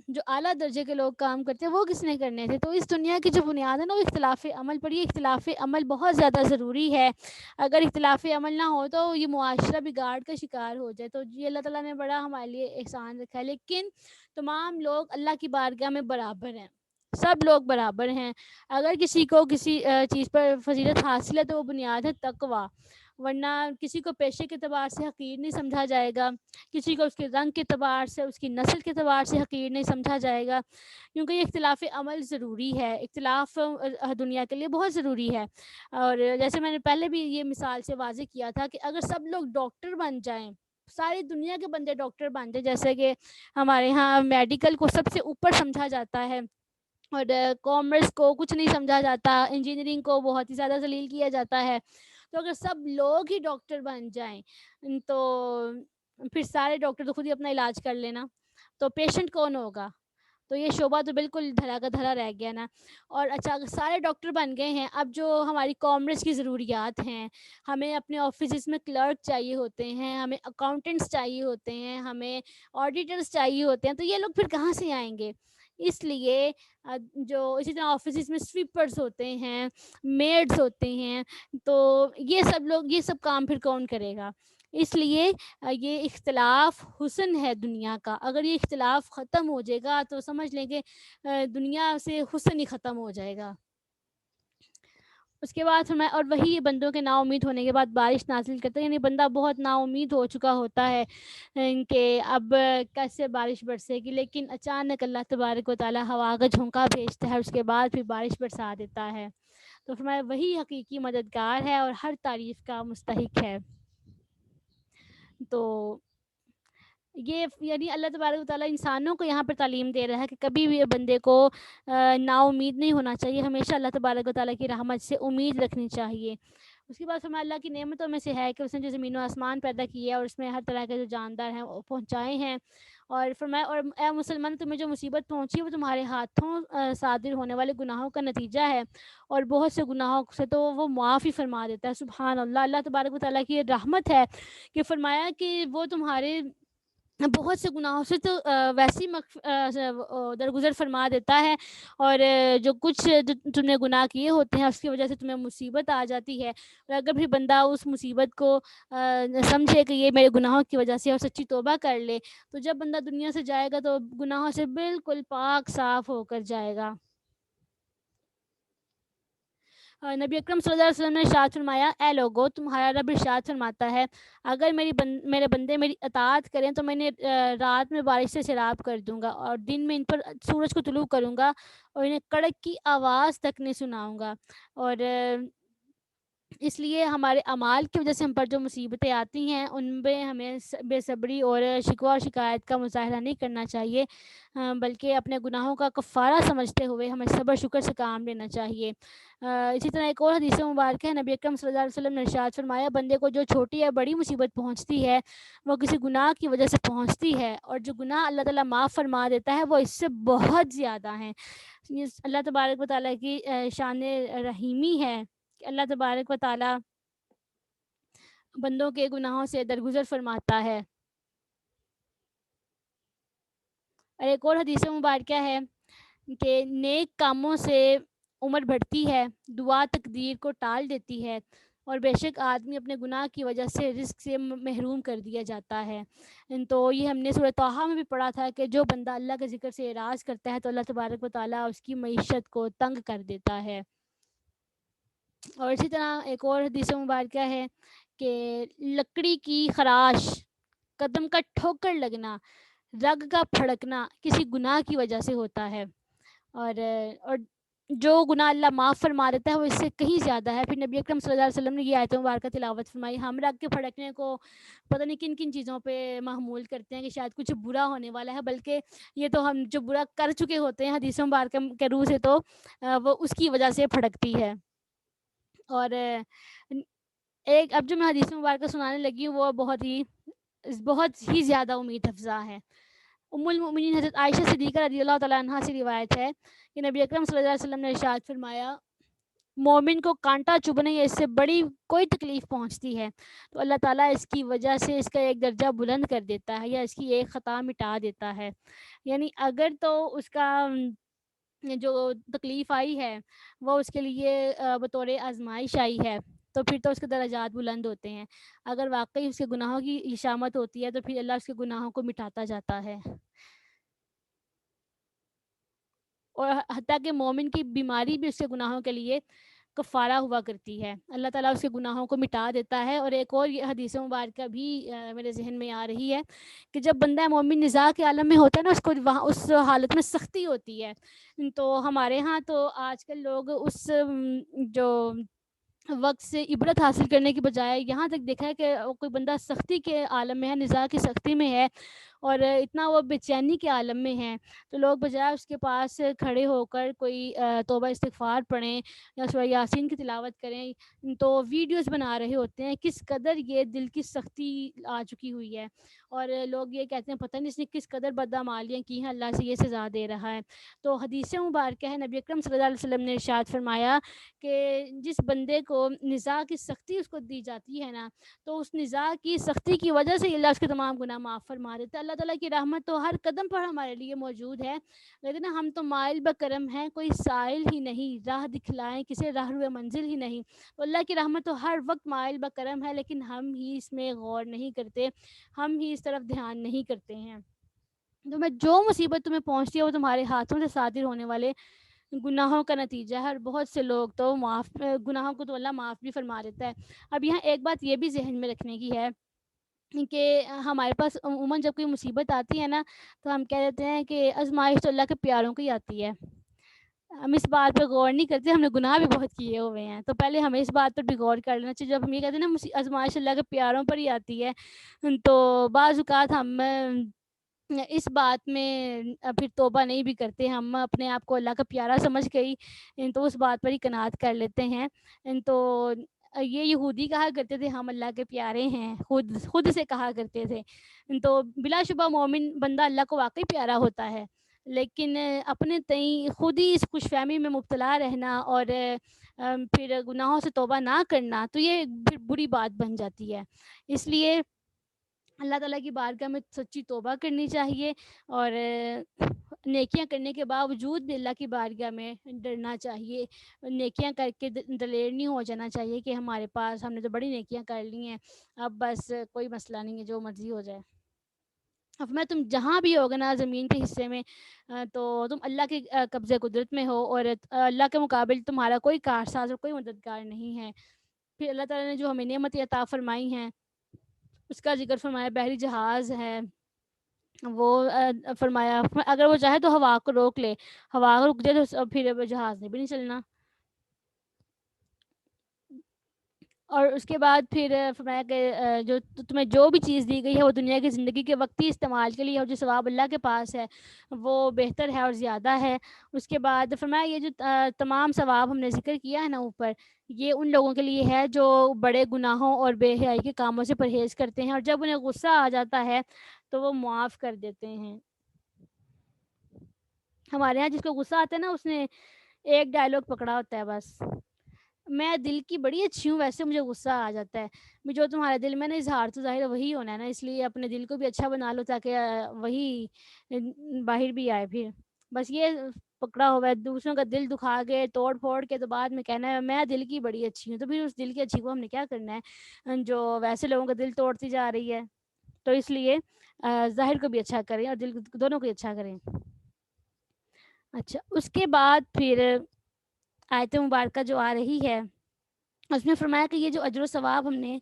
جو اعلیٰ درجے کے لوگ کام کرتے ہیں وہ کس نے کرنے تھے۔ تو اس دنیا کی جو بنیاد ہے نا وہ اختلاف عمل پر، یہ اختلاف عمل بہت زیادہ ضروری ہے۔ اگر اختلاف عمل نہ ہو تو یہ معاشرہ بگاڑ کا شکار ہو جائے۔ تو یہ اللہ تعالیٰ نے بڑا ہمارے لیے احسان رکھا ہے، لیکن تمام لوگ اللہ کی بارگاہ میں برابر ہیں، سب لوگ برابر ہیں۔ اگر کسی کو کسی چیز پر فضیلت حاصل ہے تو وہ بنیاد ہے تقویٰ، ورنہ کسی کو پیشے کے اعتبار سے حقیر نہیں سمجھا جائے گا، کسی کو اس کے رنگ کے اعتبار سے، اس کی نسل کے اعتبار سے حقیر نہیں سمجھا جائے گا، کیونکہ یہ اختلاف عمل ضروری ہے، اختلاف دنیا کے لیے بہت ضروری ہے۔ اور جیسے میں نے پہلے بھی یہ مثال سے واضح کیا تھا کہ اگر سب لوگ ڈاکٹر بن جائیں، ساری دنیا کے بندے ڈاکٹر بن جائیں، جیسے کہ ہمارے ہاں میڈیکل کو سب سے اوپر سمجھا جاتا ہے اور کامرس کو کچھ نہیں سمجھا جاتا، انجینئرنگ کو بہت ہی زیادہ ذلیل کیا جاتا ہے، تو اگر سب لوگ ہی ڈاکٹر بن جائیں تو پھر سارے ڈاکٹر تو خود ہی اپنا علاج کر لینا، تو پیشنٹ کون ہوگا؟ تو یہ شعبہ تو بالکل دھرا کا دھرا رہ گیا نا. اور اچھا سارے ڈاکٹر بن گئے ہیں, اب جو ہماری کامرس کی ضروریات ہیں, ہمیں اپنے آفیسز میں کلرک چاہیے ہوتے ہیں, ہمیں اکاؤنٹنٹس چاہیے ہوتے ہیں, ہمیں آڈیٹرس چاہیے ہوتے ہیں, تو یہ لوگ پھر کہاں سے آئیں گے؟ اس لیے جو اسی طرح آفیسز میں سویپرز ہوتے ہیں, میڈز ہوتے ہیں, تو یہ سب کام پھر کون کرے گا؟ اس لیے یہ اختلاف حسن ہے دنیا کا. اگر یہ اختلاف ختم ہو جائے گا تو سمجھ لیں کہ دنیا سے حسن ہی ختم ہو جائے گا. اس کے بعد میں اور وہی بندوں کے نا امید ہونے کے بعد بارش نازل کرتا ہے, یعنی بندہ بہت نا امید ہو چکا ہوتا ہے کہ اب کیسے بارش برسے گی, لیکن اچانک اللہ تبارک و تعالی ہوا کا جھونکا بھیجتا ہے, اس کے بعد پھر بارش برسا دیتا ہے. تو فرمایا وہی حقیقی مددگار ہے اور ہر تعریف کا مستحق ہے. تو یہ یعنی اللہ تبارک و تعالیٰ انسانوں کو یہاں پر تعلیم دے رہا ہے کہ کبھی بھی بندے کو نا امید نہیں ہونا چاہیے, ہمیشہ اللہ تبارک و تعالیٰ کی رحمت سے امید رکھنی چاہیے. اس کے بعد فرمایا اللہ کی نعمتوں میں سے ہے کہ اس نے جو زمین و آسمان پیدا کی ہے اور اس میں ہر طرح کے جو جاندار ہیں وہ پہنچائے ہیں. اور فرمایا اور اے مسلمان, تمہیں جو مصیبت پہنچی ہے وہ تمہارے ہاتھوں صادر ہونے والے گناہوں کا نتیجہ ہے, اور بہت سے گناہوں سے تو وہ معاف ہی فرما دیتا ہے. سبحان اللہ, اللہ تبارک و تعالیٰ کی یہ رحمت ہے کہ فرمایا کہ وہ تمہارے بہت سے گناہوں سے تو ویسی درگزر فرما دیتا ہے, اور جو کچھ تم نے گناہ کیے ہوتے ہیں اس کی وجہ سے تمہیں مصیبت آ جاتی ہے, اور اگر بھی بندہ اس مصیبت کو سمجھے کہ یہ میرے گناہوں کی وجہ سے اور سچی توبہ کر لے, تو جب بندہ دنیا سے جائے گا تو گناہوں سے بالکل پاک صاف ہو کر جائے گا. نبی اکرم صلی اللہ علیہ وسلم نے ارشاد فرمایا, اے لوگو تمہارا رب ارشاد فرماتا ہے اگر میرے بندے میری اطاعت کریں تو میں انہیں رات میں بارش سے سیراب کر دوں گا, اور دن میں ان پر سورج کو طلوع کروں گا اور انہیں کڑک کی آواز تک نہیں سناؤں گا. اور اس لیے ہمارے اعمال کی وجہ سے ہم پر جو مصیبتیں آتی ہیں ان میں ہمیں بے صبری اور شکوہ اور شکایت کا مظاہرہ نہیں کرنا چاہیے, بلکہ اپنے گناہوں کا کفارہ سمجھتے ہوئے ہمیں صبر شکر سے کام لینا چاہیے. اسی طرح ایک اور حدیث مبارکہ ہے, نبی اکرم صلی اللہ علیہ وسلم نے ارشاد فرمایا, بندے کو جو چھوٹی یا بڑی مصیبت پہنچتی ہے وہ کسی گناہ کی وجہ سے پہنچتی ہے, اور جو گناہ اللہ تعالیٰ معاف فرما دیتا ہے وہ اس سے بہت زیادہ ہیں. یہ اللہ تبارک و تعالیٰ کی شان رحیمی ہے کہ اللہ تبارک و تعالیٰ بندوں کے گناہوں سے درگزر فرماتا ہے. اور ایک اور حدیث مبارکہ ہے کہ نیک کاموں سے عمر بڑھتی ہے, دعا تقدیر کو ٹال دیتی ہے, اور بے شک آدمی اپنے گناہ کی وجہ سے رزق سے محروم کر دیا جاتا ہے. تو یہ ہم نے سورہ طٰہٰ میں بھی پڑھا تھا کہ جو بندہ اللہ کے ذکر سے اعراض کرتا ہے تو اللہ تبارک و تعالیٰ اس کی معیشت کو تنگ کر دیتا ہے. اور اسی طرح ایک اور حدیث مبارکہ ہے کہ لکڑی کی خراش, قدم کا ٹھوکر لگنا, رگ کا پھڑکنا کسی گناہ کی وجہ سے ہوتا ہے, اور جو گناہ اللہ معاف فرما دیتا ہے وہ اس سے کہیں زیادہ ہے. پھر نبی اکرم صلی اللہ علیہ وسلم نے یہ آیت مبارکہ تلاوت فرمائی. ہم رگ کے پھڑکنے کو پتہ نہیں کن کن چیزوں پہ محمول کرتے ہیں کہ شاید کچھ برا ہونے والا ہے, بلکہ یہ تو ہم جو برا کر چکے ہوتے ہیں حدیث مبارکہ کے روح سے, تو وہ اس کی وجہ سے پھڑکتی ہے. اور ایک اب جو میں حدیث مبارکہ سنانے لگی ہوں وہ بہت ہی زیادہ امید افزا ہے. ام المؤمنین حضرت عائشہ صدیقہ رضی اللہ تعالیٰ عنہا سے روایت ہے کہ نبی اکرم صلی اللہ علیہ وسلم نے ارشاد فرمایا, مومن کو کانٹا چبھنے یا اس سے بڑی کوئی تکلیف پہنچتی ہے تو اللہ تعالیٰ اس کی وجہ سے اس کا ایک درجہ بلند کر دیتا ہے یا اس کی ایک خطا مٹا دیتا ہے. یعنی اگر تو اس کا جو تکلیف آئی ہے وہ اس کے لیے بطور آزمائش آئی ہے تو پھر تو اس کے درجات بلند ہوتے ہیں. اگر واقعی اس کے گناہوں کی شامت ہوتی ہے تو پھر اللہ اس کے گناہوں کو مٹاتا جاتا ہے. اور حتیٰ کہ مومن کی بیماری بھی اس کے گناہوں کے لیے کفارہ ہوا کرتی ہے, اللہ تعالیٰ اس کے گناہوں کو مٹا دیتا ہے. اور ایک اور یہ حدیث مبارکہ بھی میرے ذہن میں آ رہی ہے کہ جب بندہ مومن نزاع کے عالم میں ہوتا ہے نا, اس کو وہاں اس حالت میں سختی ہوتی ہے. تو ہمارے ہاں تو آج کل لوگ اس جو وقت سے عبرت حاصل کرنے کی بجائے یہاں تک دیکھا ہے کہ کوئی بندہ سختی کے عالم میں ہے، نزاع کی سختی میں ہے اور اتنا وہ بے چینی کے عالم میں ہے، تو لوگ بجائے اس کے پاس کھڑے ہو کر کوئی توبہ استغفار پڑھیں یا سورہ یاسین کی تلاوت کریں، تو ویڈیوز بنا رہے ہوتے ہیں کس قدر یہ دل کی سختی آ چکی ہوئی ہے، اور لوگ یہ کہتے ہیں پتہ نہیں اس نے کس قدر بدعمالیاں کی ہیں، اللہ سے یہ سزا دے رہا ہے۔ تو حدیث مبارکہ ہے، نبی اکرم صلی اللہ علیہ وسلم نے ارشاد فرمایا کہ جس بندے کو نزاع کی سختی اس کو دی جاتی ہے نا، تو اس نزاع کی سختی کی وجہ سے اللہ اس کے تمام گناہ معاف فرما دیتا ہے۔ اللہ تعالیٰ کی رحمت تو ہر قدم پر ہمارے لیے موجود ہے، لیکن ہم تو مائل بکرم ہیں، کوئی سائل ہی نہیں، راہ دکھلائیں کسے راہ روئے منزل ہی نہیں، تو اللہ کی رحمت تو ہر وقت مائل بکرم ہے، لیکن ہم ہی اس میں غور نہیں کرتے، ہم ہی اس طرف دھیان نہیں کرتے ہیں۔ تو میں جو مصیبت تمہیں پہنچتی ہے وہ تمہارے ہاتھوں سے صادر ہونے والے گناہوں کا نتیجہ ہے، اور بہت سے لوگ تو گناہوں کو تو اللہ معاف بھی فرما دیتا ہے۔ اب یہاں ایک بات یہ بھی ذہن میں رکھنے کی ہے کہ ہمارے پاس عموماً جب کوئی مصیبت آتی ہے نا، تو ہم کہہ دیتے ہیں کہ آزمائش تو اللہ کے پیاروں کو ہی آتی ہے، ہم اس بات پہ غور نہیں کرتے، ہم نے گناہ بھی بہت کیے ہوئے ہیں، تو پہلے ہمیں اس بات پر بھی غور کر لینا چاہیے۔ جب ہم یہ کہتے ہیں نا آزمائش اللہ کے پیاروں پر ہی آتی ہے، تو بعض اوقات ہم اس بات میں پھر توبہ نہیں بھی کرتے، ہم اپنے آپ کو اللہ کا پیارا سمجھ گئی تو اس بات پر ہی قناعت کر لیتے ہیں۔ تو یہ یہودی کہا کرتے تھے ہم اللہ کے پیارے ہیں، خود سے کہا کرتے تھے، تو بلا شبہ مومن بندہ اللہ کو واقعی پیارا ہوتا ہے، لیکن اپنے تئیں خود ہی اس خوش فہمی میں مبتلا رہنا اور پھر گناہوں سے توبہ نہ کرنا، تو یہ پھر بری بات بن جاتی ہے۔ اس لیے اللہ تعالیٰ کی بارگاہ میں سچی توبہ کرنی چاہیے، اور نیکیاں کرنے کے باوجود بھی اللہ کی بارگاہ میں ڈرنا چاہیے، نیکیاں کر کے دلیر نہیں ہو جانا چاہیے کہ ہمارے پاس ہم نے تو بڑی نیکیاں کر لی ہیں، اب بس کوئی مسئلہ نہیں ہے، جو مرضی ہو جائے۔ اب میں تم جہاں بھی ہوگا نا زمین کے حصے میں، تو تم اللہ کے قبضے قدرت میں ہو، اور اللہ کے مقابل تمہارا کوئی کارساز اور کوئی مددگار نہیں ہے۔ پھر اللہ تعالیٰ نے جو ہمیں نعمتیں عطا فرمائی ہیں اس کا ذکر فرمایا، بحری جہاز ہے وہ فرمایا اگر وہ چاہے تو ہوا کو روک لے، ہوا رک جائے تو پھر جہاز نے بھی نہیں چلنا، اور اس کے بعد پھر فرمایا کہ جو تمہیں جو بھی چیز دی گئی ہے وہ دنیا کی زندگی کے وقتی استعمال کے لیے، اور جو ثواب اللہ کے پاس ہے وہ بہتر ہے اور زیادہ ہے۔ اس کے بعد فرمایا یہ جو تمام ثواب ہم نے ذکر کیا ہے نا اوپر، یہ ان لوگوں کے لیے ہے جو بڑے گناہوں اور بے حیائی کے کاموں سے پرہیز کرتے ہیں، اور جب انہیں غصہ آ جاتا ہے تو وہ معاف کر دیتے ہیں۔ ہمارے ہاں جس کو غصہ آتا ہے نا اس نے ایک ڈائلاگ پکڑا ہوتا ہے بس، میں دل کی بڑی اچھی ہوں ویسے مجھے غصہ آ جاتا ہے، جو تمہارے دل میں نا اظہار تو ظاہر وہی ہونا ہے نا، اس لیے اپنے دل کو بھی اچھا بنا لو تاکہ وہی باہر بھی آئے۔ پھر بس یہ پکڑا ہوا ہے، دوسروں کا دل دکھا کے توڑ پھوڑ کے تو بعد میں کہنا ہے میں دل کی بڑی اچھی ہوں، تو پھر اس دل کی اچھی کو ہم نے کیا کرنا ہے جو ویسے لوگوں کا دل توڑتی جا رہی ہے، تو اس لیے ظاہر کو بھی اچھا کریں اور دل دونوں کو اچھا کریں۔ اچھا، اس کے بعد پھر آیت مبارکہ جو آ رہی ہے اس میں فرمایا کہ یہ جو اجر و ثواب ہم نے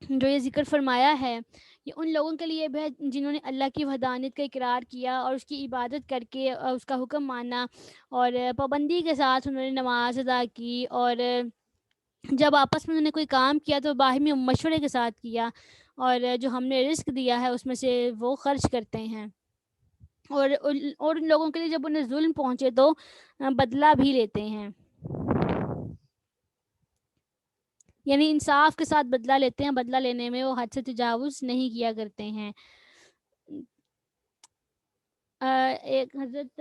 جو یہ ذکر فرمایا ہے یہ ان لوگوں کے لیے بھی ہے جنہوں نے اللہ کی وحدانیت کا اقرار کیا اور اس کی عبادت کر کے اس کا حکم مانا، اور پابندی کے ساتھ انہوں نے نماز ادا کی، اور جب آپس میں انہوں نے کوئی کام کیا تو باہمی مشورے کے ساتھ کیا، اور جو ہم نے رزق دیا ہے اس میں سے وہ خرچ کرتے ہیں، اور ان لوگوں کے لیے جب انہیں ظلم پہنچے تو بدلہ بھی لیتے ہیں، یعنی انصاف کے ساتھ بدلہ لیتے ہیں، بدلہ لینے میں وہ حد سے تجاوز نہیں کیا کرتے ہیں۔ ایک حضرت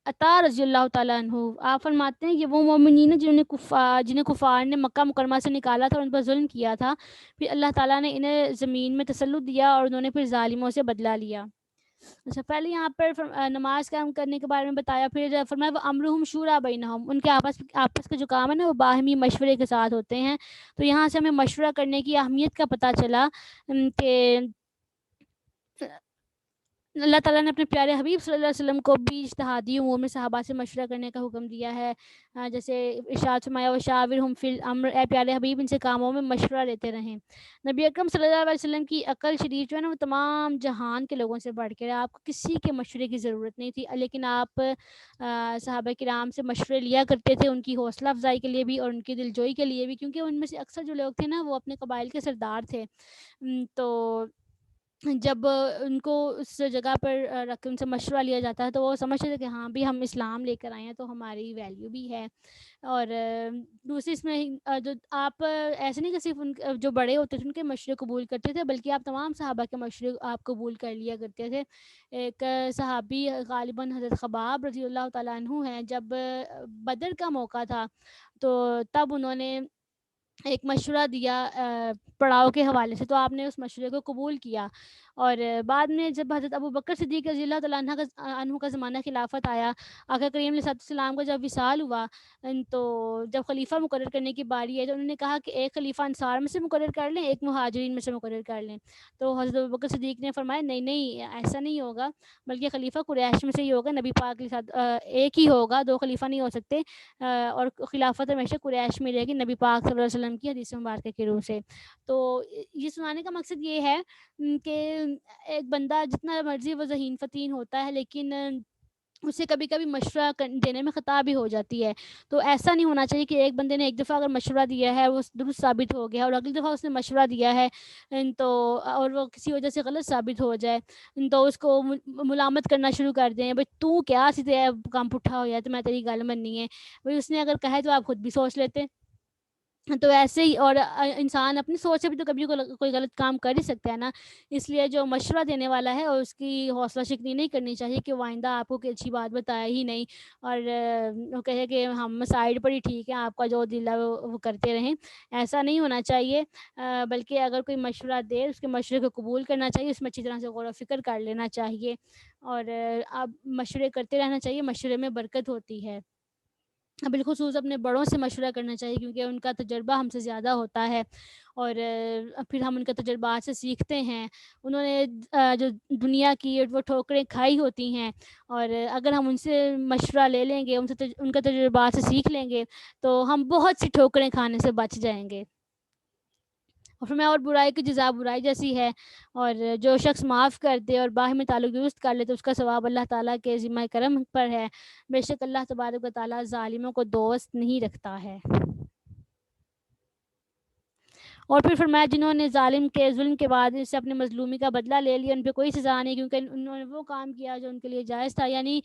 عطا رضی اللہ تعالیٰ عنہ آپ فرماتے ہیں کہ وہ مومنین جنہیں کفار نے مکہ مکرمہ سے نکالا تھا اور ان پر ظلم کیا تھا، پھر اللہ تعالیٰ نے انہیں زمین میں تسلط دیا اور انہوں نے پھر ظالموں سے بدلہ لیا۔ اچھا، پہلے یہاں پر نماز قائم کرنے کے بارے میں بتایا، پھر فرمایا وہ امرہم شورا بینہم، ان کے آپس کے جو کام ہے نا وہ باہمی مشورے کے ساتھ ہوتے ہیں، تو یہاں سے ہمیں مشورہ کرنے کی اہمیت کا پتہ چلا کہ اللہ تعالیٰ نے اپنے پیارے حبیب صلی اللہ علیہ وسلم کو بھی اجتہادی امور میں صحابہ سے مشورہ کرنے کا حکم دیا ہے، جیسے ارشاد فرمایا وشاورہم فی الامر، اے پیارے حبیب ان سے کاموں میں مشورہ لیتے رہیں۔ نبی اکرم صلی اللہ علیہ وسلم کی عقل شریف جو ہے نا وہ تمام جہان کے لوگوں سے بڑھ کے ہے، آپ کو کسی کے مشورے کی ضرورت نہیں تھی، لیکن آپ صحابہ کرام سے مشورے لیا کرتے تھے، ان کی حوصلہ افزائی کے لیے بھی اور ان کی دل جوئی کے لیے بھی، کیونکہ ان میں سے اکثر جو لوگ تھے نا وہ اپنے قبائل کے سردار تھے۔ تو جب ان کو اس جگہ پر رکھ کے ان سے مشورہ لیا جاتا ہے تو وہ سمجھتے تھے کہ ہاں بھی ہم اسلام لے کر آئے ہیں تو ہماری ویلیو بھی ہے۔ اور دوسری اس میں جو آپ ایسے نہیں کہ صرف ان جو بڑے ہوتے تھے ان کے مشورے قبول کرتے تھے، بلکہ آپ تمام صحابہ کے مشورے آپ قبول کر لیا کرتے تھے۔ ایک صحابی غالباً حضرت خباب رضی اللہ تعالیٰ عنہ ہیں، جب بدر کا موقع تھا تو تب انہوں نے ایک مشورہ دیا پڑاؤ کے حوالے سے، تو آپ نے اس مشورے کو قبول کیا، اور بعد میں جب حضرت ابو بکر صدیق رضی اللہ تعالیٰ عنہ کا زمانہ خلافت آیا، آقا کریم علیہ السلام کا جب وصال ہوا، تو جب خلیفہ مقرر کرنے کی باری ہے تو انہوں نے کہا کہ ایک خلیفہ انصار میں سے مقرر کر لیں، ایک مہاجرین میں سے مقرر کر لیں۔ تو حضرت ابو بکر صدیق نے فرمایا نہیں نہیں ایسا نہیں ہوگا، بلکہ خلیفہ قریش میں سے ہی ہوگا، نبی پاک کے ساتھ ایک ہی ہوگا، دو خلیفہ نہیں ہو سکتے، اور خلافت ہمیشہ قریش میں رہے گی نبی پاک صلی اللہ علیہ وسلم کی حدیث مبارکہ کے روح سے۔ تو یہ سنانے کا مقصد یہ ہے کہ ایک بندہ جتنا مرضی وہ ذہین فتین ہوتا ہے، لیکن اسے کبھی کبھی مشورہ دینے میں خطا بھی ہو جاتی ہے۔ تو ایسا نہیں ہونا چاہیے کہ ایک بندے نے ایک دفعہ اگر مشورہ دیا ہے وہ درست ثابت ہو گیا اور اگلی دفعہ اس نے مشورہ دیا ہے تو اور وہ کسی وجہ سے غلط ثابت ہو جائے تو اس کو ملامت کرنا شروع کر دیں، بھائی تو کیا سیدھے کام پٹھا ہو یا تو میں تیری گل مننی ہے، بھائی اس نے اگر کہا ہے تو آپ خود بھی سوچ لیتے۔ تو ایسے ہی اور انسان اپنی سوچ سے بھی تو کبھی کوئی غلط کام کر ہی سکتا ہے نا، اس لیے جو مشورہ دینے والا ہے اور اس کی حوصلہ شکنی نہیں کرنی چاہیے کہ وہ آئندہ آپ کو کوئی اچھی بات بتائے ہی نہیں اور وہ کہے کہ ہم سائڈ پر ہی ٹھیک ہیں، آپ کا جو دل ہے وہ کرتے رہیں، ایسا نہیں ہونا چاہیے۔ بلکہ اگر کوئی مشورہ دے اس کے مشورے کو قبول کرنا چاہیے، اس میں اچھی طرح سے غور و فکر کر لینا چاہیے اور آپ مشورے کرتے رہنا چاہیے، مشورے میں برکت ہوتی ہے۔ بالخصوص اپنے بڑوں سے مشورہ کرنا چاہیے کیونکہ ان کا تجربہ ہم سے زیادہ ہوتا ہے اور پھر ہم ان کے تجربات سے سیکھتے ہیں۔ انہوں نے جو دنیا کی وہ ٹھوکریں کھائی ہوتی ہیں اور اگر ہم ان سے مشورہ لے لیں گے، ان کے تجربات سے سیکھ لیں گے تو ہم بہت سی ٹھوکریں کھانے سے بچ جائیں گے۔ اور پھر میں اور برائی کی جزا برائی جیسی ہے، اور جو شخص معاف کر دے اور باہمی تعلق درست کر لے تو اس کا ثواب اللہ تعالیٰ کے ذمہ کرم پر ہے، بے شک اللہ تبارک و تعالیٰ ظالموں کو دوست نہیں رکھتا ہے۔ اور پھر فرمایا جنہوں نے ظالم کے ظلم کے بعد اس سے اپنے مظلومی کا بدلہ لے لیا ان پہ کوئی سزا نہیں، کیونکہ انہوں نے وہ کام کیا جو ان کے لیے جائز تھا، یعنی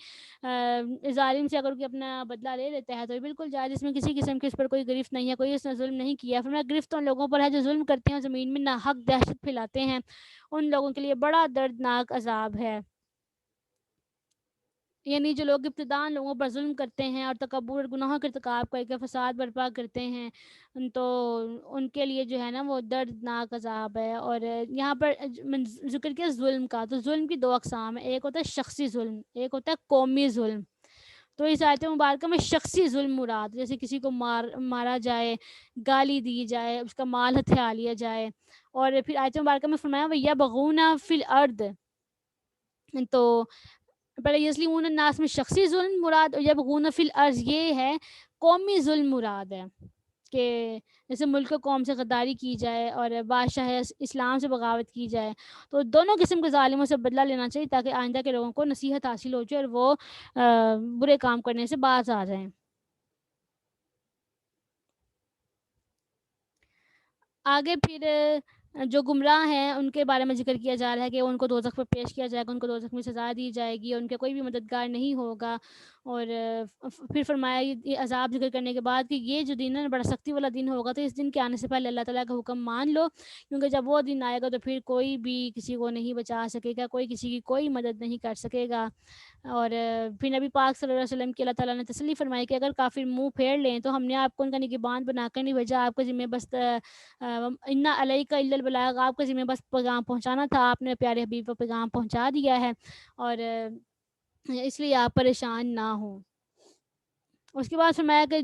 ظالم سے اگر کوئی اپنا بدلہ لے لیتا ہے تو یہ بالکل جائز، اس میں کسی قسم کی اس پر کوئی گرفت نہیں ہے، کوئی اس نے ظلم نہیں کیا۔ فرمایا گرفت ان لوگوں پر ہے جو ظلم کرتے ہیں، زمین میں ناحق دہشت پھیلاتے ہیں، ان لوگوں کے لیے بڑا دردناک عذاب ہے۔ یعنی جو لوگ ابتداءً لوگوں پر ظلم کرتے ہیں اور تکبر اور گناہوں کے ارتکاب کر کے فساد برپا کرتے ہیں تو ان کے لیے جو ہے نا وہ دردناک عذاب ہے۔ اور یہاں پر ذکر کیا ظلم کا، تو ظلم کی دو اقسام ہیں، ایک ہوتا ہے شخصی ظلم، ایک ہوتا ہے قومی ظلم۔ تو اس آیت مبارکہ میں شخصی ظلم مراد، جیسے کسی کو مارا جائے، گالی دی جائے، اس کا مال ہتھیا لیا جائے، اور پھر آیت مبارکہ میں فرمایا وَيَبْغُونَ فِي الْأَرْضِ، تو پہلے یظلمون الناس میں شخصی ظلم مراد اور یبغون فی الارض یہ ہے قومی ظلم مراد ہے کہ جیسے ملک و قوم سے غداری کی جائے اور بادشاہ اسلام سے بغاوت کی جائے، تو دونوں قسم کے ظالموں سے بدلہ لینا چاہیے تاکہ آئندہ کے لوگوں کو نصیحت حاصل ہو جائے اور وہ برے کام کرنے سے باز آ جائیں۔ آگے پھر جو گمراہ ہیں ان کے بارے میں ذکر کیا جا رہا ہے کہ ان کو دوزخ پر پیش کیا جائے گا، ان کو دوزخ میں سزا دی جائے گی اور ان کے کوئی بھی مددگار نہیں ہوگا۔ اور پھر فرمایا یہ عذاب ذکر کرنے کے بعد کہ یہ جو دن ہے بڑا سختی والا دن ہوگا، تو اس دن کے آنے سے پہلے اللہ تعالیٰ کا حکم مان لو، کیونکہ جب وہ دن آئے گا تو پھر کوئی بھی کسی کو نہیں بچا سکے گا، کوئی کسی کی کوئی مدد نہیں کر سکے گا۔ اور پھر نبی پاک صلی اللہ علیہ وسلم کی اللہ تعالیٰ نے تسلی فرمائی کہ اگر کافر منہ پھیر لیں تو ہم نے آپ کو ان کا نگہبان بنا کر نہیں بھیجا، آپ کے ذمہ بس انا علیک الا البلاغ، آپ کے ذمہ بس پیغام پہنچانا تھا، آپ نے پیارے حبیب کو پیغام پہنچا دیا ہے اور اس لیے آپ پریشان نہ ہوں۔ اس کے بعد فرمایا کہ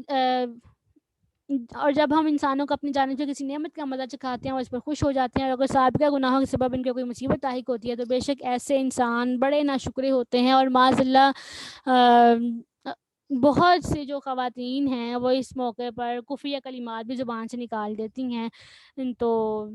اور جب ہم انسانوں کو اپنی جانب سے کسی نعمت کا مزہ چکھاتے ہیں اور اس پر خوش ہو جاتے ہیں، اور اگر سابقہ گناہوں کے سبب ان کے کوئی مصیبت لاحق ہوتی ہے تو بے شک ایسے انسان بڑے ناشکرے ہوتے ہیں، اور معاذ اللہ بہت سی جو خواتین ہیں وہ اس موقع پر کفریہ کلمات بھی زبان سے نکال دیتی ہیں۔ تو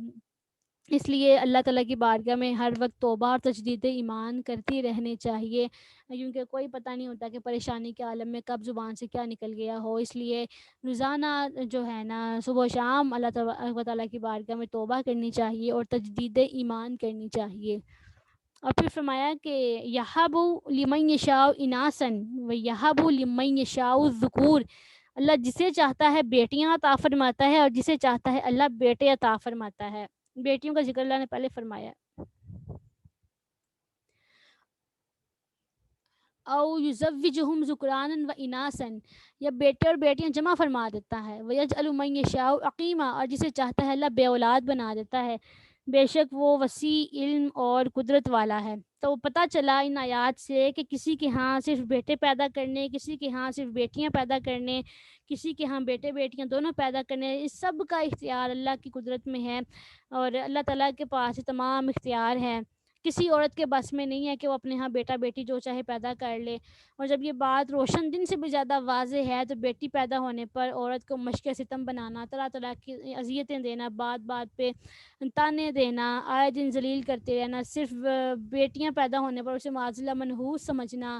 اس لیے اللہ تعالیٰ کی بارگاہ میں ہر وقت توبہ اور تجدید ایمان کرتی رہنی چاہیے، کیونکہ کوئی پتہ نہیں ہوتا کہ پریشانی کے عالم میں کب زبان سے کیا نکل گیا ہو۔ اس لیے روزانہ جو ہے نا صبح و شام اللہ تعالیٰ کی بارگاہ میں توبہ کرنی چاہیے اور تجدید ایمان کرنی چاہیے۔ اور پھر فرمایا کہ یہب لمن یشاء اناسن و یہب لمن یشاء الذکور، اللہ جسے چاہتا ہے بیٹیاں عطا فرماتا ہے اور جسے چاہتا ہے اللہ بیٹے عطا فرماتا ہے۔ بیٹیوں کا ذکر اللہ نے پہلے فرمایا۔ او یزوجہم ذکرانا و اناسا، یا بیٹے اور بیٹیاں جمع فرما دیتا ہے۔ ویجعل من یشاء عقیما، اور جسے چاہتا ہے اللہ بے اولاد بنا دیتا ہے۔ بے شک وہ وسیع علم اور قدرت والا ہے۔ تو پتہ چلا ان آیات سے کہ کسی کے ہاں صرف بیٹے پیدا کرنے، کسی کے ہاں صرف بیٹیاں پیدا کرنے، کسی کے ہاں بیٹے بیٹیاں دونوں پیدا کرنے، اس سب کا اختیار اللہ کی قدرت میں ہے، اور اللہ تعالیٰ کے پاس یہ تمام اختیار ہے۔ کسی عورت کے بس میں نہیں ہے کہ وہ اپنے ہاں بیٹا بیٹی جو چاہے پیدا کر لے۔ اور جب یہ بات روشن دن سے بھی زیادہ واضح ہے تو بیٹی پیدا ہونے پر عورت کو مشق ستم بنانا، طرح طرح کی اذیتیں دینا، بات بات پہ تانے دینا، آئے دن ذلیل کرتے رہنا، صرف بیٹیاں پیدا ہونے پر اسے معذلہ منحوس سمجھنا،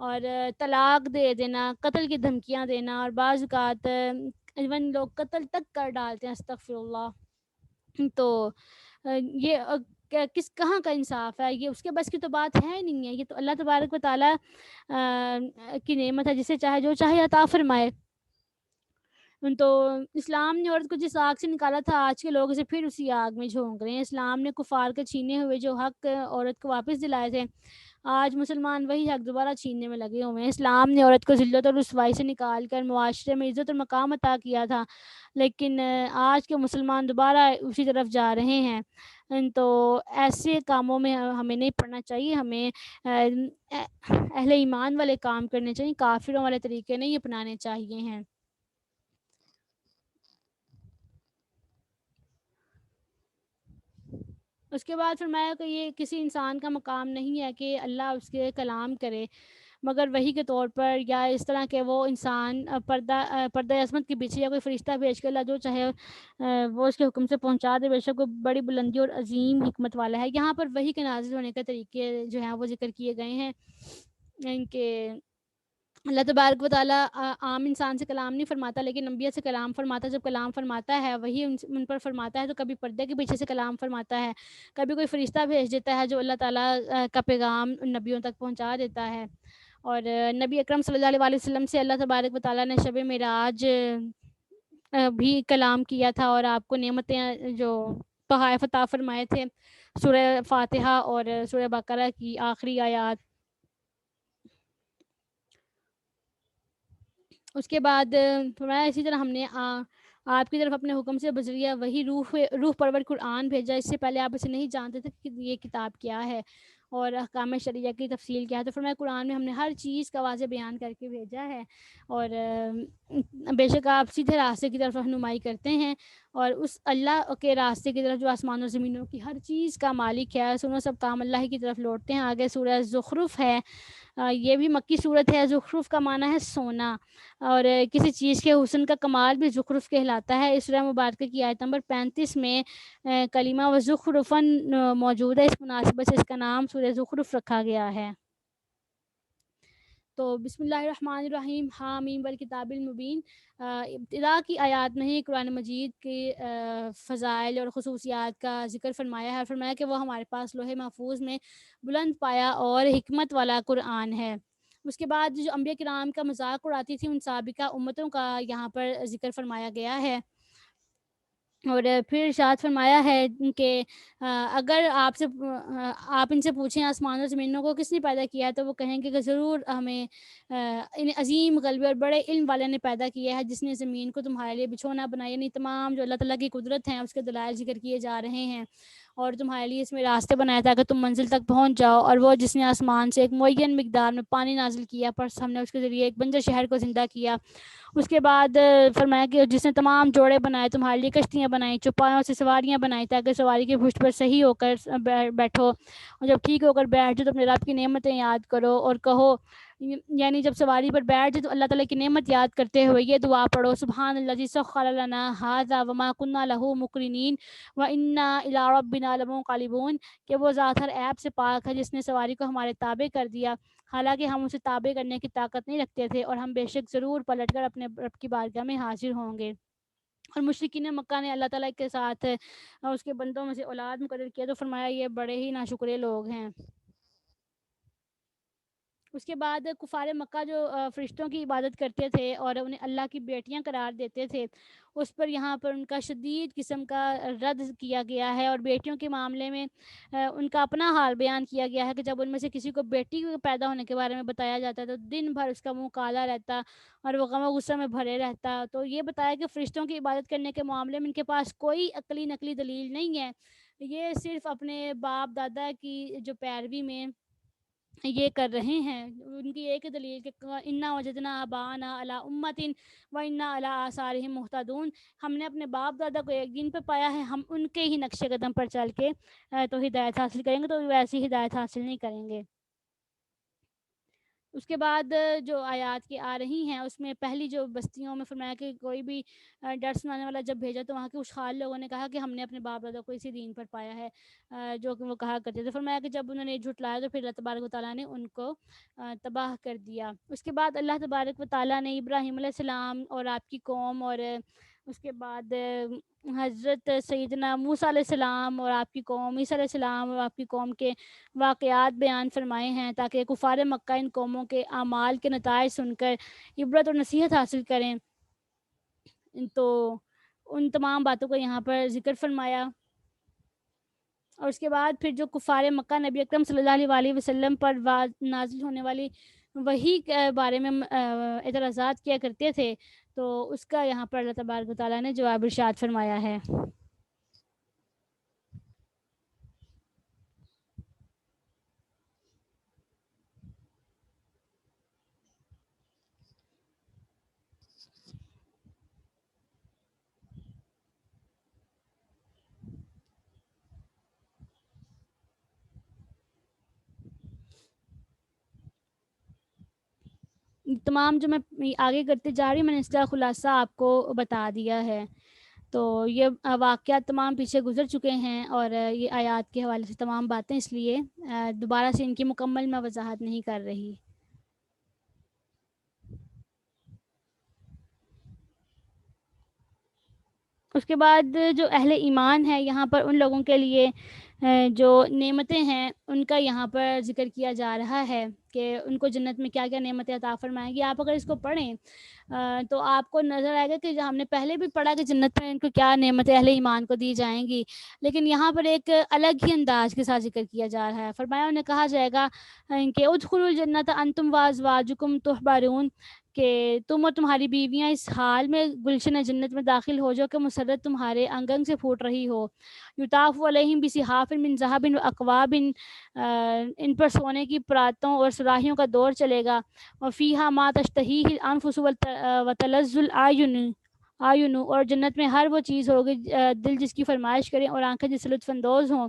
اور طلاق دے دینا، قتل کی دھمکیاں دینا، اور بعض اوقات ایون لوگ قتل تک کر ڈالتے ہیں، استغفر اللہ۔ تو یہ کس کہاں کا انصاف ہے؟ یہ اس کے بس کی تو بات ہے نہیں ہے، یہ تو اللہ تبارک و تعالیٰ کی نعمت ہے، جسے چاہے جو چاہے عطا فرمائے۔ تو اسلام نے عورت کو جس آگ سے نکالا تھا، آج کے لوگ اسے پھر اسی آگ میں جھونک رہے ہیں۔ اسلام نے کفار کے چھینے ہوئے جو حق عورت کو واپس دلائے تھے، آج مسلمان وہی حق دوبارہ چھیننے میں لگے ہوئے ہیں۔ اسلام نے عورت کو ذلت اور رسوائی سے نکال کر معاشرے میں عزت اور مقام عطا کیا تھا، لیکن آج کے مسلمان دوبارہ اسی طرف جا رہے ہیں۔ تو ایسے کاموں میں ہمیں نہیں پڑنا چاہیے، ہمیں اہل ایمان والے کام کرنے چاہیے، کافروں والے طریقے نہیں اپنانے چاہیے ہیں۔ اس کے بعد فرمایا کہ یہ کسی انسان کا مقام نہیں ہے کہ اللہ اس کے کلام کرے مگر وحی کے طور پر، یا اس طرح کہ وہ انسان پردہ عصمت کے پیچھے یا کوئی فرشتہ بھیج کے اللہ جو چاہے وہ اس کے حکم سے پہنچا دے۔ بے شک وہ بڑی بلندی اور عظیم حکمت والا ہے۔ یہاں پر وحی کے نازل ہونے کے طریقے جو ہیں وہ ذکر کیے گئے ہیں، ان کے اللہ تبارک و تعالیٰ عام انسان سے کلام نہیں فرماتا، لیکن انبیاء سے کلام فرماتا ہے۔ جب کلام فرماتا ہے وہی ان پر فرماتا ہے، تو کبھی پردے کے پیچھے سے کلام فرماتا ہے، کبھی کوئی فرشتہ بھیج دیتا ہے جو اللہ تعالیٰ کا پیغام نبیوں تک پہنچا دیتا ہے۔ اور نبی اکرم صلی اللہ علیہ وسلم سے اللہ تبارک و تعالیٰ نے شب معراج بھی کلام کیا تھا، اور آپ کو نعمتیں جو تحائف عطا فرمائے تھے، سورہ فاتحہ اور سورہ بقرہ کی آخری آیات۔ اس کے بعد فرمایا اسی طرح ہم نے آپ کی طرف اپنے حکم سے بذریعہ وہی روح پرور قرآن بھیجا، اس سے پہلے آپ اسے نہیں جانتے تھے کہ یہ کتاب کیا ہے اور احکام شرعیہ کی تفصیل کیا ہے۔ تو فرمایا قرآن میں ہم نے ہر چیز کا واضح بیان کر کے بھیجا ہے، اور بے شک آپ سیدھے راستے کی طرف رہنمائی کرتے ہیں، اور اس اللہ کے راستے کی طرف جو آسمان و زمینوں کی ہر چیز کا مالک ہے، سنو سب کام اللہ ہی کی طرف لوٹتے ہیں۔ آگے سورہ زخرف ہے، یہ بھی مکی صورت ہے۔ زخرف کا معنی ہے سونا، اور کسی چیز کے حسن کا کمال بھی زخرف کہلاتا ہے۔ اس سورہ مبارکہ کی آیت نمبر 35 میں کلمہ و زخرفن موجود ہے، اس مناسبت سے اس کا نام سورہ زخرف رکھا گیا ہے۔ تو بسم اللہ الرحمن الرحیم، حامیم والکتاب المبین، ابتدا کی آیات میں ہی قرآن مجید کے فضائل اور خصوصیات کا ذکر فرمایا ہے۔ فرمایا کہ وہ ہمارے پاس لوح محفوظ میں بلند پایا اور حکمت والا قرآن ہے۔ اس کے بعد جو انبیاء کرام کا مذاق اڑاتی تھی، ان سابقہ امتوں کا یہاں پر ذکر فرمایا گیا ہے، اور پھر ارشاد فرمایا ہے کہ اگر آپ ان سے پوچھیں آسمان و زمینوں کو کس نے پیدا کیا ہے، تو وہ کہیں گے کہ ضرور ہمیں ان عظیم غلبے اور بڑے علم والے نے پیدا کیا ہے، جس نے زمین کو تمہارے لیے بچھونا بنایا۔ یعنی تمام جو اللہ تعالیٰ کی قدرت ہیں اس کے دلائل ذکر کیے جا رہے ہیں، اور تمہارے لیے اس میں راستے بنائے تاکہ تم منزل تک پہنچ جاؤ، اور وہ جس نے آسمان سے ایک معین مقدار میں پانی نازل کیا، پس ہم نے اس کے ذریعے ایک بنجر شہر کو زندہ کیا۔ اس کے بعد فرمایا کہ جس نے تمام جوڑے بنائے، تمہارے لیے کشتیاں بنائیں، چوپایوں سے سواریاں بنائیں تاکہ سواری کی پشت پر صحیح ہو کر بیٹھو، اور جب ٹھیک ہو کر بیٹھ جاؤ تو اپنے رب کی نعمتیں یاد کرو اور کہو، یعنی جب سواری پر بیٹھ جائے تو اللہ تعالیٰ کی نعمت یاد کرتے ہوئے یہ دعا پڑھو، سبحان الذی سخر لنا ھذا وما كنا له مقرنین وانا الی ربنا لمنقلبون، کہ وہ ذات ہر عیب سے پاک ہے جس نے سواری کو ہمارے تابع کر دیا، حالانکہ ہم اسے تابع کرنے کی طاقت نہیں رکھتے تھے، اور ہم بے شک ضرور پلٹ کر اپنے رب کی بارگاہ میں حاضر ہوں گے۔ اور مشرکین مکہ نے اللہ تعالیٰ کے ساتھ اس کے بندوں میں سے اولاد مقرر کیا تو فرمایا یہ بڑے ہی ناشکرے لوگ ہیں۔ اس کے بعد کفار مکہ جو فرشتوں کی عبادت کرتے تھے اور انہیں اللہ کی بیٹیاں قرار دیتے تھے، اس پر یہاں پر ان کا شدید قسم کا رد کیا گیا ہے، اور بیٹیوں کے معاملے میں ان کا اپنا حال بیان کیا گیا ہے کہ جب ان میں سے کسی کو بیٹی پیدا ہونے کے بارے میں بتایا جاتا تو دن بھر اس کا منہ کالا رہتا اور وہ غم و غصہ میں بھرے رہتا۔ تو یہ بتایا کہ فرشتوں کی عبادت کرنے کے معاملے میں ان کے پاس کوئی عقلی نقلی دلیل نہیں ہے، یہ صرف اپنے باپ دادا کی جو پیروی میں یہ کر رہے ہیں۔ ان کی ایک دلیل کہ انا وجدنا آباءنا علی امۃ و انا علی آثارہم مہتدون، ہم نے اپنے باپ دادا کو ایک دین پہ پایا ہے، ہم ان کے ہی نقش قدم پر چل کے تو ہدایت حاصل کریں گے، تو ویسی ہدایت حاصل نہیں کریں گے۔ اس کے بعد جو آیات کی آ رہی ہیں اس میں پہلی جو بستیوں میں فرمایا کہ کوئی بھی ڈر سنانے والا جب بھیجا تو وہاں کے خوشحال لوگوں نے کہا کہ ہم نے اپنے باپ دادا کو اسی دین پر پایا ہے جو کہ وہ کہا کرتے تھے۔ فرمایا کہ جب انہوں نے جھٹلایا تو پھر اللہ تبارک و تعالیٰ نے ان کو تباہ کر دیا۔ اس کے بعد اللہ تبارک و تعالیٰ نے ابراہیم علیہ السلام اور آپ کی قوم، اور اس کے بعد حضرت سیدنا موسیٰ علیہ السلام اور آپ کی قوم، عیسیٰ علیہ السلام اور آپ کی قوم کے واقعات بیان فرمائے ہیں تاکہ کفار مکہ ان قوموں کے اعمال کے نتائج سن کر عبرت اور نصیحت حاصل کریں۔ تو ان تمام باتوں کو یہاں پر ذکر فرمایا، اور اس کے بعد پھر جو کفار مکہ نبی اکرم صلی اللہ علیہ وسلم پر نازل ہونے والی وحی کے بارے میں اعتراضات کیا کرتے تھے، تو اس کا یہاں پر اللہ تبارک و تعالیٰ نے جواب ارشاد فرمایا ہے۔ تمام جو میں آگے کرتے جا رہی ہوں، میں نے اس کا خلاصہ آپ کو بتا دیا ہے۔ تو یہ واقعات تمام پیچھے گزر چکے ہیں، اور یہ آیات کے حوالے سے تمام باتیں، اس لیے دوبارہ سے ان کی مکمل میں وضاحت نہیں کر رہی۔ اس کے بعد جو اہل ایمان ہے یہاں پر ان لوگوں کے لیے جو نعمتیں ہیں ان کا یہاں پر ذکر کیا جا رہا ہے کہ ان کو جنت میں کیا کیا نعمتیں عطا فرمائیں گی۔ آپ اگر اس کو پڑھیں تو آپ کو نظر آئے گا کہ ہم نے پہلے بھی پڑھا کہ جنت میں ان کو کیا نعمتیں اہل ایمان کو دی جائیں گی، لیکن یہاں پر ایک الگ ہی انداز کے ساتھ ذکر کیا جا رہا ہے۔ فرمایا انہیں کہا جائے گا کہ ادخلوا الجنت انتم وازواجکم تحبرون، کہ تم اور تمہاری بیویاں اس حال میں گلشن جنت میں داخل ہو جو کہ مسرت تمہارے انگ انگ سے پھوٹ رہی ہو۔ یطاف علیہم بصحاف من ذہب واکواب، ان پر سونے کی پراتوں اور سراہیوں کا دور چلے گا۔ وفیہا ما تشتہیہ الانفس وتلذ الاعین، اور جنت میں ہر وہ چیز ہوگی دل جس کی فرمائش کریں اور آنکھیں جس سے لطف اندوز ہوں۔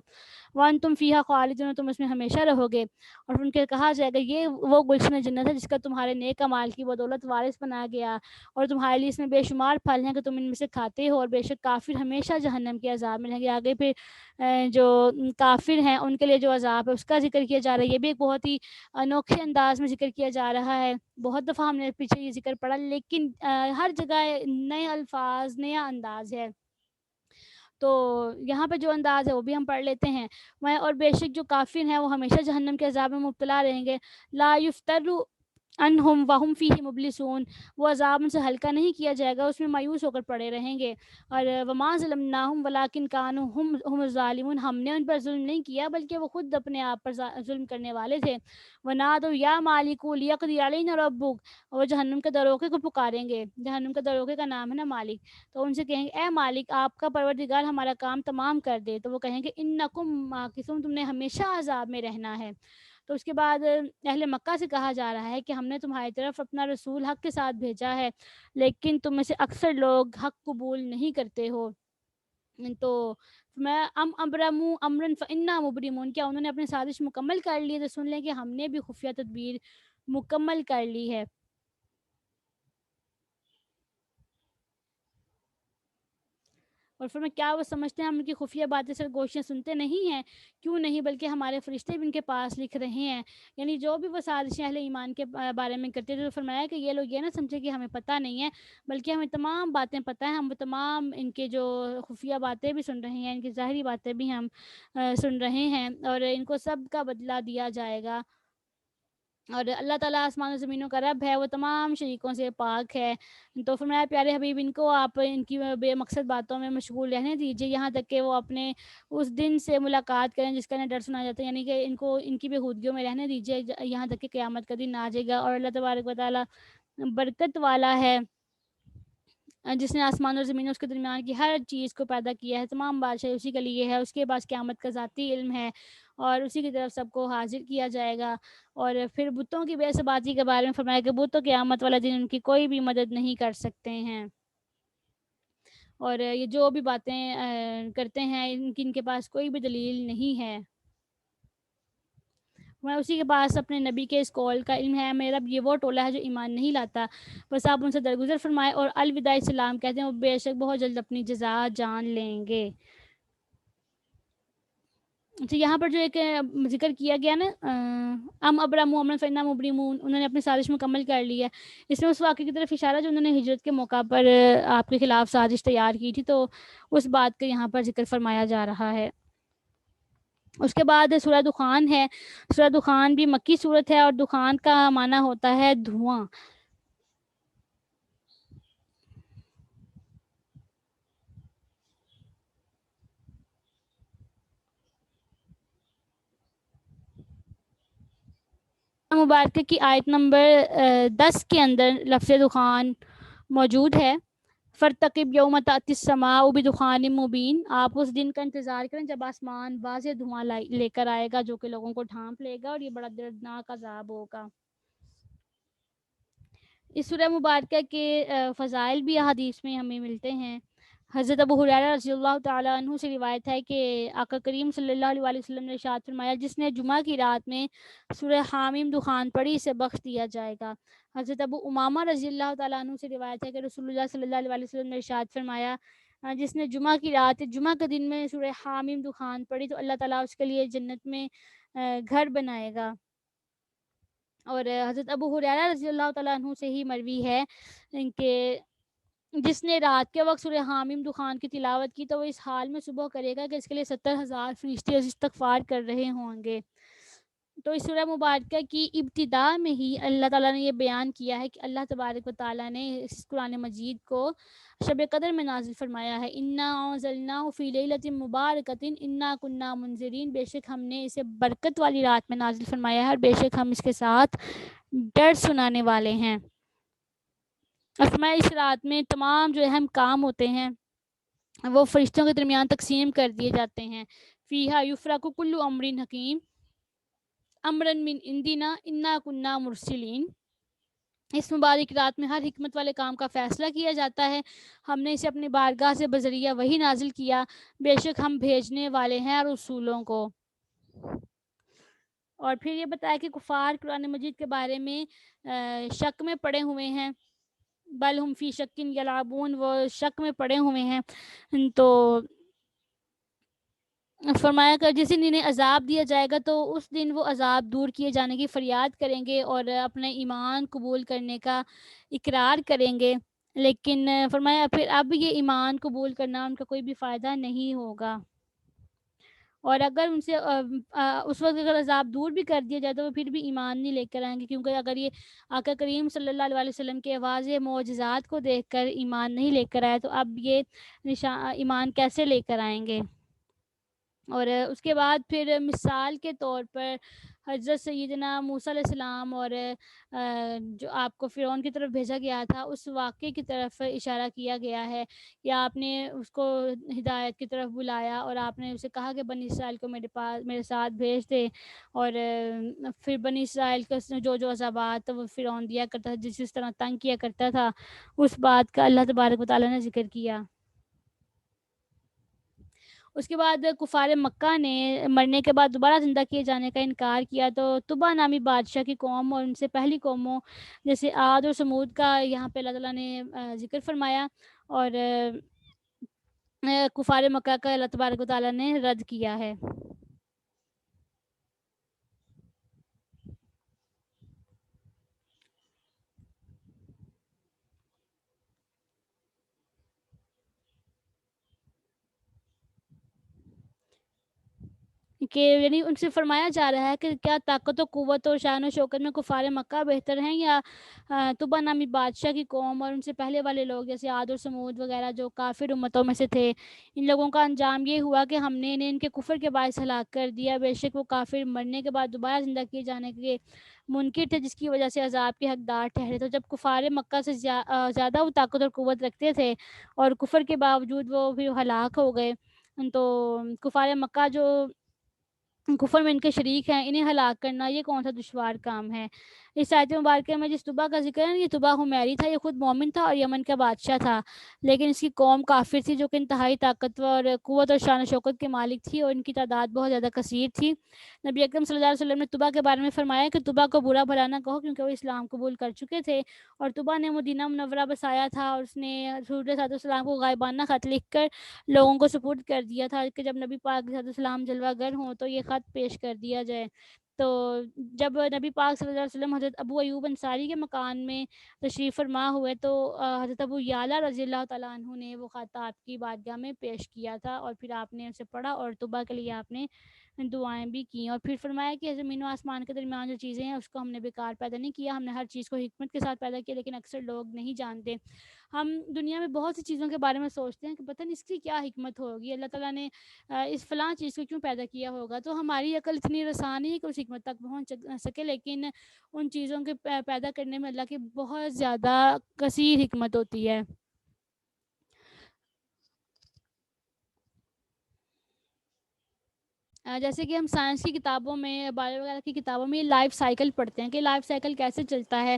وانتم فیہا خالدون، تم اس میں ہمیشہ رہو گے۔ اور ان کے کہا جائے گا یہ وہ گلشن جنت ہے جس کا تمہارے نیک اعمال کی بدولت وارث بنایا گیا، اور تمہارے لیے اس میں بے شمار پھل ہیں کہ تم ان میں سے کھاتے ہو، اور بے شک کافر ہمیشہ جہنم کے عذاب میں رہیں گے۔ آگے پھر جو کافر ہیں ان کے لیے جو عذاب ہے اس کا ذکر کیا جا رہا ہے، یہ بھی ایک بہت ہی انوکھے انداز میں ذکر کیا جا رہا ہے۔ بہت دفعہ ہم نے پیچھے یہ ذکر پڑھا، لیکن ہر جگہ نئے الفاظ، نیا انداز ہے، تو یہاں پہ جو انداز ہے وہ بھی ہم پڑھ لیتے ہیں۔ اور بے شک جو کافر ہیں وہ ہمیشہ جہنم کے عذاب میں مبتلا رہیں گے۔ لا یفتر انہم وہم فیہ مبلسون، وہ عذاب ان سے ہلکا نہیں کیا جائے گا، اس میں مایوس ہو کر پڑے رہیں گے۔ اور وما ظلمناہم ولکن کانوا ہم الظالمون، ہم نے ان پر ظلم نہیں کیا بلکہ وہ خود اپنے آپ پر ظلم کرنے والے تھے۔ ونادوا یا مالک لیقضی علینا ربک، اور وہ جہنم کے دروغے کو پکاریں گے، جہنم کے دروغے کا نام ہے نا مالک، تو ان سے کہیں گے اے مالک آپ کا پروردگار ہمارا کام تمام کر دے، تو وہ کہیں گے انکم ماکثون، تم نے ہمیشہ عذاب میں رہنا ہے۔ تو اس کے بعد اہل مکہ سے کہا جا رہا ہے کہ ہم نے تمہاری طرف اپنا رسول حق کے ساتھ بھیجا ہے، لیکن تم میں سے اکثر لوگ حق قبول نہیں کرتے ہو۔ تو میں ابرموا امرا فانا مبرمون، کیا انہوں نے اپنی سازش مکمل کر لی ہے؟ تو سن لیں کہ ہم نے بھی خفیہ تدبیر مکمل کر لی ہے۔ اور پھر میں کیا وہ سمجھتے ہیں ہم ان کی خفیہ باتیں سرگوشیاں سنتے نہیں ہیں؟ کیوں نہیں، بلکہ ہمارے فرشتے بھی ان کے پاس لکھ رہے ہیں۔ یعنی جو بھی وہ سازشیں اہل ایمان کے بارے میں کرتے تھے، تو فرمایا کہ یہ لوگ یہ نہ سمجھے کہ ہمیں پتہ نہیں ہے، بلکہ ہمیں تمام باتیں پتہ ہیں، ہم وہ تمام ان کے جو خفیہ باتیں بھی سن رہے ہیں، ان کی ظاہری باتیں بھی ہم سن رہے ہیں، اور ان کو سب کا بدلہ دیا جائے گا۔ اور اللہ تعالیٰ آسمان و زمینوں کا رب ہے، وہ تمام شریکوں سے پاک ہے۔ تو فرمایا پیارے حبیب ان کو آپ ان کی بے مقصد باتوں میں مشغول رہنے دیجیے، یہاں تک کہ وہ اپنے اس دن سے ملاقات کریں جس کا انہیں ڈر سنا جاتا ہے، یعنی کہ ان کو ان کی بےہودگیوں میں رہنے دیجیے یہاں تک کہ قیامت کا دن آ جائے گا۔ اور اللہ تبارک و تعالیٰ برکت والا ہے، جس نے آسمان اور زمین اس کے درمیان کی ہر چیز کو پیدا کیا ہے، تمام بادشاہی اسی کے لیے ہے، اس کے پاس قیامت کا ذاتی علم ہے، اور اسی کی طرف سب کو حاضر کیا جائے گا۔ اور پھر بتوں کی بے ثباتی کے بارے میں فرمایا کہ بت تو قیامت والا دن ان کی کوئی بھی مدد نہیں کر سکتے ہیں، اور یہ جو بھی باتیں کرتے ہیں ان کے پاس کوئی بھی دلیل نہیں ہے۔ میں اسی کے پاس اپنے نبی کے اس قول کا علم ہے، میرا رب یہ وہ ٹولہ ہے جو ایمان نہیں لاتا، بس آپ ان سے درگزر فرمائے اور الوداع سلام کہتے ہیں، وہ بے شک بہت جلد اپنی جزا جان لیں گے۔ تو یہاں پر جو ایک ذکر کیا گیا نا ابرموا امرا فانا مبرمون، انہوں نے اپنی سازش مکمل کر لی ہے، اس میں اس واقعے کی طرف اشارہ جو انہوں نے ہجرت کے موقع پر آپ کے خلاف سازش تیار کی تھی، تو اس بات کا یہاں پر ذکر فرمایا جا رہا ہے۔ اس کے بعد سورہ دخان ہے، سورہ دخان بھی مکی صورت ہے، اور دخان کا معنی ہوتا ہے دھواں۔ مبارکہ کی آیت نمبر 10 کے اندر لفظ دخان موجود ہے، فرتقب یوم تأتی السماء بدخان مبین، آپ اس دن کا انتظار کریں جب آسمان واضح دھواں لے کر آئے گا جو کہ لوگوں کو ڈھانپ لے گا، اور یہ بڑا دردناک عذاب ہوگا۔ اس سورہ مبارکہ کے فضائل بھی حدیث میں ہمیں ملتے ہیں۔ حضرت ابو ہریرہ رضی اللہ تعالیٰ عنہ سے روایت ہے کہ آقا کریم صلی اللہ علیہ وسلم نے ارشاد فرمایا جس نے جمعہ کی رات میں سورہ حامیم دخان پڑھی اسے بخش دیا جائے گا۔ حضرت ابو امامہ رضی اللہ تعالیٰ عنہ سے روایت ہے کہ رسول اللہ صلی اللہ علیہ وسلم نے ارشاد فرمایا جس نے جمعہ کی رات جمعہ کے دن میں سورہ حامیم دخان پڑھی تو اللہ تعالیٰ اس کے لیے جنت میں گھر بنائے گا۔ اور حضرت ابو ہریرہ رضی اللہ تعالیٰ عنہ سے ہی مروی ہے کہ جس نے رات کے وقت سورہ حامیم دخان کی تلاوت کی تو وہ اس حال میں صبح کرے گا کہ اس کے لیے 70,000 فرشتے استغفار کر رہے ہوں گے۔ تو اس سورہ مبارکہ کی ابتدا میں ہی اللہ تعالیٰ نے یہ بیان کیا ہے کہ اللہ تبارک و تعالیٰ نے اس قرآن مجید کو شب قدر میں نازل فرمایا ہے، انا انزلناہ فی لیلۃ مبارکۃ انا کنا منذرین، بے شک ہم نے اسے برکت والی رات میں نازل فرمایا ہے، اور بے شک ہم اس کے ساتھ ڈر سنانے والے ہیں۔ اس رات میں تمام جو اہم کام ہوتے ہیں وہ فرشتوں کے درمیان تقسیم کر دیے جاتے ہیں۔ فیہا یفرق کل امر حکیم امرن من عندنا انا کنا مرسلین، اس مبارک رات میں ہر حکمت والے کام کا فیصلہ کیا جاتا ہے، ہم نے اسے اپنی بارگاہ سے بذریعہ وحی نازل کیا، بے شک ہم بھیجنے والے ہیں رسولوں کو۔ اور پھر یہ بتایا کہ کفار قرآن مجید کے بارے میں شک میں پڑے ہوئے ہیں، بل ہم فی شکن یلعبون، وہ شک میں پڑے ہوئے ہیں۔ تو فرمایا کہ جس دن انہیں عذاب دیا جائے گا تو اس دن وہ عذاب دور کیے جانے کی فریاد کریں گے اور اپنے ایمان قبول کرنے کا اقرار کریں گے، لیکن فرمایا پھر اب یہ ایمان قبول کرنا ان کا کوئی بھی فائدہ نہیں ہوگا۔ اور اگر ان سے اس وقت اگر عذاب دور بھی کر دیا جائے تو وہ پھر بھی ایمان نہیں لے کر آئیں گے، کیونکہ اگر یہ آقا کریم صلی اللہ علیہ وسلم کے واضح معجزات کو دیکھ کر ایمان نہیں لے کر آئے تو اب یہ ایمان کیسے لے کر آئیں گے؟ اور اس کے بعد پھر مثال کے طور پر حضرت سیدنا موسیٰ علیہ السلام اور جو آپ کو فرعون کی طرف بھیجا گیا تھا اس واقعے کی طرف اشارہ کیا گیا ہے کہ آپ نے اس کو ہدایت کی طرف بلایا اور آپ نے اسے کہا کہ بنی اسرائیل کو میرے ساتھ بھیج دے، اور پھر بنی اسرائیل کا جو عذابات وہ فرعون دیا کرتا تھا، جس طرح تنگ کیا کرتا تھا، اس بات کا اللہ تبارک و تعالیٰ نے ذکر کیا۔ اس کے بعد کفار مکہ نے مرنے کے بعد دوبارہ زندہ کیے جانے کا انکار کیا، تو طبع نامی بادشاہ کی قوم اور ان سے پہلی قوموں جیسے عاد اور سمود کا یہاں پہ اللہ تعالیٰ نے ذکر فرمایا، اور کفار مکہ کا اللہ تبارک و تعالیٰ نے رد کیا ہے۔ کہ یعنی ان سے فرمایا جا رہا ہے کہ کیا طاقت و قوت اور شان و شوکت میں کفار مکہ بہتر ہیں یا طبع نامی بادشاہ کی قوم اور ان سے پہلے والے لوگ جیسے عاد اور سمود وغیرہ جو کافر امتوں میں سے تھے؟ ان لوگوں کا انجام یہ ہوا کہ ہم نے انہیں ان کے کفر کے باعث ہلاک کر دیا، بے شک وہ کافر مرنے کے بعد دوبارہ زندہ کیے جانے کے منکر تھے، جس کی وجہ سے عذاب کے حقدار ٹھہرے۔ تو جب کفار مکہ سے زیادہ وہ طاقت اور قوت رکھتے تھے اور کفر کے باوجود وہ بھی ہلاک ہو گئے، تو کفار مکہ جو کفر میں ان کے شریک ہیں، انہیں ہلاک کرنا یہ کون سا دشوار کام ہے؟ اس آیت مبارکہ میں جس طبع کا ذکر ہے، یہ طبع حمیری تھا، یہ خود مومن تھا اور یمن کا بادشاہ تھا، لیکن اس کی قوم کافر تھی جو کہ انتہائی طاقتور قوت اور شان و شوکت کے مالک تھی، اور ان کی تعداد بہت زیادہ کثیر تھی۔ نبی اکرم صلی اللہ علیہ وسلم نے طبع کے بارے میں فرمایا کہ طبع کو برا بھلا نہ کہو، کیونکہ وہ اسلام قبول کر چکے تھے، اور طبع نے مدینہ منورہ بسایا تھا، اور اس نے حضور صلی اللہ علیہ وسلم کو غائبانہ خط لکھ کر لوگوں کو سپرد کر دیا تھا کہ جب نبی پاک صلی اللہ علیہ وسلم جلوہ گر ہوں تو یہ خط پیش کر دیا جائے۔ تو جب نبی پاک صلی اللہ علیہ وسلم حضرت ابو ایوب انصاری کے مکان میں تشریف فرما ہوئے تو حضرت ابو یعلا رضی اللہ تعالیٰ عنہ نے وہ خط آپ کی بارگاہ میں پیش کیا تھا، اور پھر آپ نے اسے پڑھا اور طبع کے لیے آپ نے دعائیں بھی کی، اور پھر فرمایا کہ زمین و آسمان کے درمیان جو چیزیں ہیں اس کو ہم نے بیکار پیدا نہیں کیا، ہم نے ہر چیز کو حکمت کے ساتھ پیدا کیا، لیکن اکثر لوگ نہیں جانتے۔ ہم دنیا میں بہت سی چیزوں کے بارے میں سوچتے ہیں کہ پتہ نہیں اس کی کیا حکمت ہوگی، اللہ تعالیٰ نے اس فلاں چیز کو کیوں پیدا کیا ہوگا، تو ہماری عقل اتنی رسا نہیں ہے کہ اس حکمت تک پہنچ سکے، لیکن ان چیزوں کے پیدا کرنے میں اللہ کی بہت زیادہ کثیر حکمت ہوتی ہے۔ جیسے کہ ہم سائنس کی کتابوں میں، بایو وغیرہ کی کتابوں میں یہ لائف سائیکل پڑھتے ہیں کہ لائف سائیکل کیسے چلتا ہے،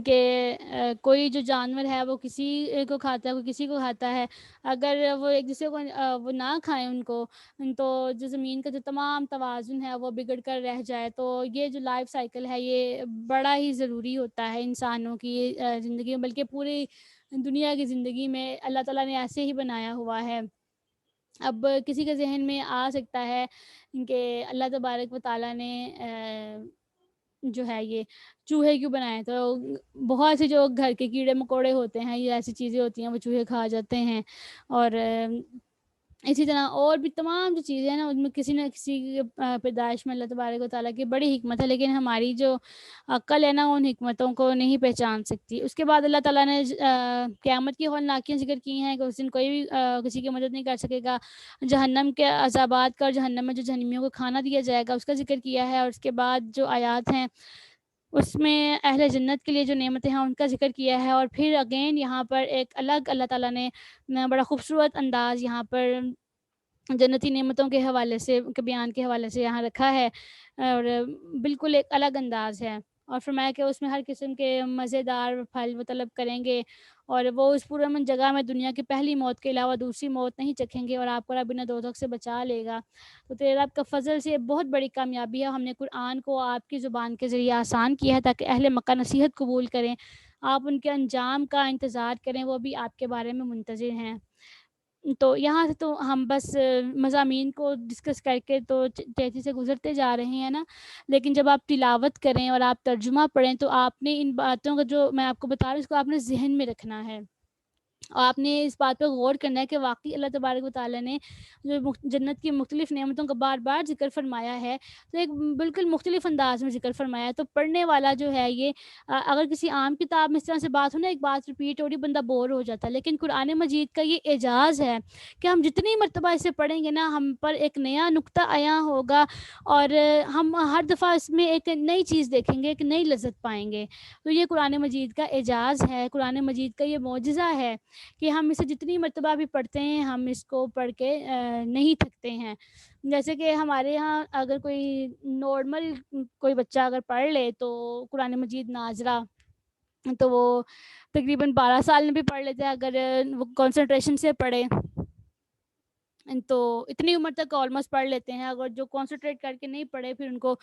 کہ کوئی جو جانور ہے وہ کسی کو کھاتا ہے، کوئی کسی کو کھاتا ہے، اگر وہ ایک دوسرے کو وہ نہ کھائیں ان کو، تو جو زمین کا جو تمام توازن ہے وہ بگڑ کر رہ جائے۔ تو یہ جو لائف سائیکل ہے یہ بڑا ہی ضروری ہوتا ہے انسانوں کی زندگی میں، بلکہ پوری دنیا کی زندگی میں اللہ تعالیٰ نے ایسے ہی بنایا ہوا ہے۔ اب کسی کے ذہن میں آ سکتا ہے کہ اللہ تبارک و تعالیٰ نے جو ہے یہ چوہے کیوں بنائے، تو بہت سے جو گھر کے کیڑے مکوڑے ہوتے ہیں، یہ ایسی چیزیں ہوتی ہیں وہ چوہے کھا جاتے ہیں، اور اسی طرح اور بھی تمام جو چیزیں ہیں نا ان میں کسی نہ کسی پیدائش میں اللہ تبارک و تعالیٰ کی بڑی حکمت ہے، لیکن ہماری جو عقل ہے نا ان حکمتوں کو نہیں پہچان سکتی۔ اس کے بعد اللہ تعالیٰ نے قیامت کی ہولناکیاں ذکر کی ہیں کہ اس دن کوئی بھی کسی کی مدد نہیں کر سکے گا، جہنم کے عذابات کا اور جہنم میں جو جہنمیوں کو کھانا دیا جائے گا اس کا ذکر کیا ہے، اور اس کے بعد جو آیات ہیں اس میں اہل جنت کے لیے جو نعمتیں ہیں ان کا ذکر کیا ہے، اور پھر اگین یہاں پر ایک الگ اللہ تعالیٰ نے بڑا خوبصورت انداز یہاں پر جنتی نعمتوں کے حوالے سے کے بیان کے حوالے سے یہاں رکھا ہے، اور بالکل ایک الگ انداز ہے، اور فرمایا کہ اس میں ہر قسم کے مزیدار پھل وہ طلب کریں گے، اور وہ اس پرامن جگہ میں دنیا کی پہلی موت کے علاوہ دوسری موت نہیں چکھیں گے، اور آپ کو رب انہیں دوزخ سے بچا لے گا۔ تو تیرے رب کا فضل سے بہت بڑی کامیابی ہے، ہم نے قرآن کو آپ کی زبان کے ذریعے آسان کیا ہے تاکہ اہل مکہ نصیحت قبول کریں، آپ ان کے انجام کا انتظار کریں، وہ بھی آپ کے بارے میں منتظر ہیں۔ تو یہاں سے تو ہم بس مضامین کو ڈسکس کر کے تو تیزی سے گزرتے جا رہے ہیں نا، لیکن جب آپ تلاوت کریں اور آپ ترجمہ پڑھیں تو آپ نے ان باتوں کا جو میں آپ کو بتا رہی ہوں اس کو آپ نے ذہن میں رکھنا ہے، اور آپ نے اس بات پہ غور کرنا ہے کہ واقعی اللہ تبارک و تعالیٰ نے جو جنت کی مختلف نعمتوں کا بار بار ذکر فرمایا ہے، تو ایک بالکل مختلف انداز میں ذکر فرمایا ہے. تو پڑھنے والا جو ہے یہ اگر کسی عام کتاب میں اس طرح سے بات ہو نا، ایک بات ریپیٹ ہو رہی، بندہ بور ہو جاتا ہے. لیکن قرآن مجید کا یہ اعجاز ہے کہ ہم جتنی مرتبہ اسے پڑھیں گے نا، ہم پر ایک نیا نقطہ عیاں ہوگا، اور ہم ہر دفعہ اس میں ایک نئی چیز دیکھیں گے، ایک نئی لذت پائیں گے. تو یہ قرآن مجید کا اعجاز ہے، قرآن مجید کا یہ معجزہ ہے کہ ہم اسے جتنی مرتبہ بھی پڑھتے ہیں، ہم اس کو پڑھ کے نہیں تھکتے ہیں. جیسے کہ ہمارے ہاں اگر کوئی نارمل کوئی بچہ اگر پڑھ لے تو قرآن مجید ناظرہ، تو وہ تقریباً 12 سال میں بھی پڑھ لیتے ہیں اگر وہ کنسنٹریشن سے پڑھے، تو اتنی عمر تک آلموسٹ پڑھ لیتے ہیں. اگر جو کانسنٹریٹ کر کے نہیں پڑھے، پھر ان کو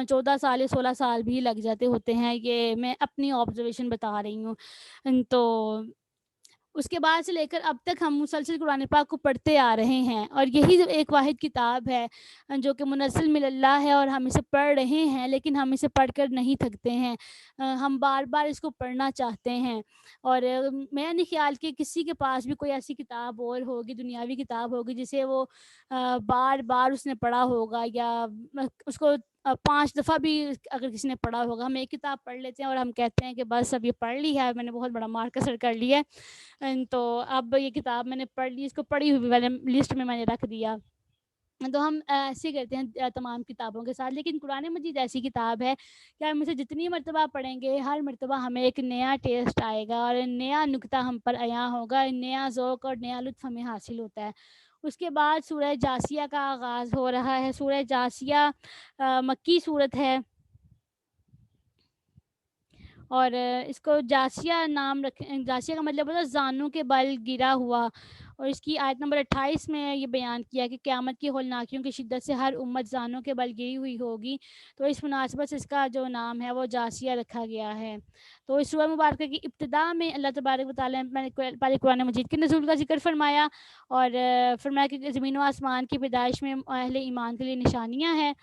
14 سال یا 16 سال بھی لگ جاتے ہوتے ہیں. یہ میں اپنی آبزرویشن بتا رہی ہوں. تو اس کے بعد سے لے کر اب تک ہم مسلسل قرآن پاک کو پڑھتے آ رہے ہیں، اور یہی جو ایک واحد کتاب ہے جو کہ منزل من اللہ ہے، اور ہم اسے پڑھ رہے ہیں، لیکن ہم اسے پڑھ کر نہیں تھکتے ہیں. ہم بار بار اس کو پڑھنا چاہتے ہیں. اور میرا نہیں خیال کہ کسی کے پاس بھی کوئی ایسی کتاب اور ہوگی، دنیاوی کتاب ہوگی، جسے وہ بار بار اس نے پڑھا ہوگا، یا اس کو 5 دفعہ بھی اگر کسی نے پڑھا ہوگا. ہم ایک کتاب پڑھ لیتے ہیں اور ہم کہتے ہیں کہ بس اب یہ پڑھ لی ہے، میں نے بہت بڑا مارکر کر لیا ہے، تو اب یہ کتاب میں نے پڑھ لی، اس کو پڑھی ہوئی والے لسٹ میں نے رکھ دیا. تو ہم ایسے کرتے ہیں تمام کتابوں کے ساتھ. لیکن قرآن مجید ایسی کتاب ہے کہ ہم اسے جتنی مرتبہ پڑھیں گے، ہر مرتبہ ہمیں ایک نیا ٹیسٹ آئے گا، اور نیا نکتہ ہم پر عیاں ہوگا، نیا ذوق اور نیا لطف ہمیں حاصل ہوتا ہے. اس کے بعد سورہ جاسیہ کا آغاز ہو رہا ہے. سورہ جاسیہ مکی صورت ہے، اور اس کو جاسیہ نام رکھیں. جاسیہ کا مطلب ہوتا ہے زانوں کے بل گرا ہوا. اور اس کی آیت نمبر 28 میں یہ بیان کیا کہ قیامت کی ہولناکیوں کی شدت سے ہر امت زانوں کے بل گری ہوئی ہوگی. تو اس مناسبت سے اس کا جو نام ہے وہ جاسیہ رکھا گیا ہے. تو اس سورہ مبارکہ کی ابتدا میں اللہ تبارک و تعالیٰ نے پہلے قرآن مجید کے نزول کا ذکر فرمایا، اور فرمایا کہ زمین و آسمان کی پیدائش میں اہل ایمان کے لیے نشانیاں ہیں،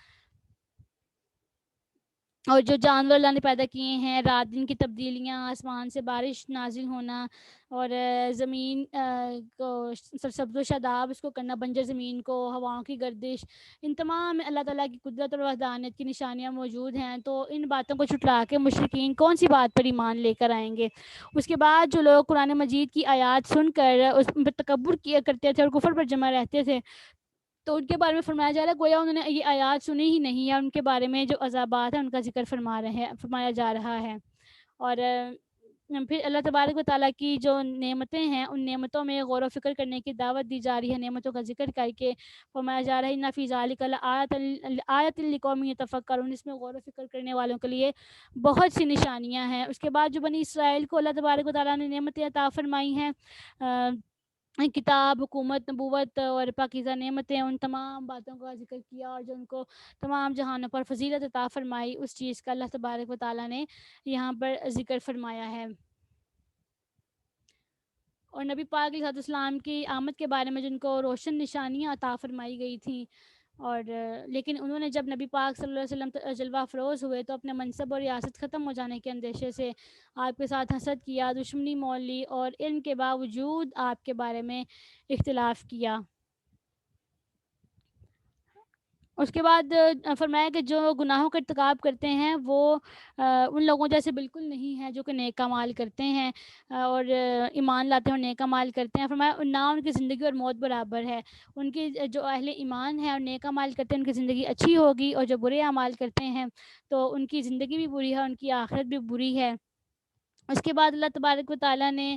اور جو جانور اللہ نے پیدا کیے ہیں، رات دن کی تبدیلیاں، آسمان سے بارش نازل ہونا، اور زمین کو سرسبز و شاداب اس کو کرنا، بنجر زمین کو، ہواؤں کی گردش، ان تمام میں اللہ تعالیٰ کی قدرت اور وحدانیت کی نشانیاں موجود ہیں. تو ان باتوں کو چھٹلا کے مشرکین کون سی بات پر ایمان لے کر آئیں گے؟ اس کے بعد جو لوگ قرآن مجید کی آیات سن کر اس پر تکبر کیا کرتے تھے اور کفر پر جمع رہتے تھے، تو ان کے بارے میں فرمایا جا رہا ہے گویا انہوں نے یہ آیات سنی ہی نہیں، یا ان کے بارے میں جو عذابات ہیں ان کا ذکر فرمایا جا رہا ہے. اور پھر اللہ تبارک و تعالیٰ کی جو نعمتیں ہیں، ان نعمتوں میں غور و فکر کرنے کی دعوت دی جا رہی ہے. نعمتوں کا ذکر کر کے فرمایا جا رہا ہے ان فی ذالک لآیۃ لقوم یتفکرون، اس میں غور و فکر کرنے والوں کے لیے بہت سی نشانیاں ہیں. اس کے بعد جو بنی اسرائیل کو اللہ تبارک و تعالیٰ نے نعمتیں عطا فرمائی ہیں، کتاب، حکومت، نبوت اور پاکیزہ نعمتیں، ان تمام باتوں کا ذکر کیا، اور جو ان کو تمام جہانوں پر فضیلت عطا فرمائی، اس چیز کا اللہ تبارک و تعالیٰ نے یہاں پر ذکر فرمایا ہے. اور نبی پاک علیہ السلام کی آمد کے بارے میں جن کو روشن نشانیاں عطا فرمائی گئی تھیں، اور لیکن انہوں نے جب نبی پاک صلی اللہ علیہ وسلم جلوہ افروز ہوئے تو اپنے منصب اور ریاست ختم ہو جانے کے اندیشے سے آپ کے ساتھ حسد کیا، دشمنی مول لی، اور علم کے باوجود آپ کے بارے میں اختلاف کیا. اس کے بعد فرمایا کہ جو گناہوں کا ارتکاب کرتے ہیں وہ ان لوگوں جیسے بالکل نہیں ہیں جو کہ نیک اعمال کرتے ہیں اور ایمان لاتے ہیں اور نیک اعمال کرتے ہیں. فرمایا نہ ان کی زندگی اور موت برابر ہے. ان کی جو اہل ایمان ہیں اور نیک اعمال کرتے ہیں ان کی زندگی اچھی ہوگی، اور جو برے اعمال کرتے ہیں تو ان کی زندگی بھی بری ہے، ان کی آخرت بھی بری ہے. اس کے بعد اللہ تبارک و تعالیٰ نے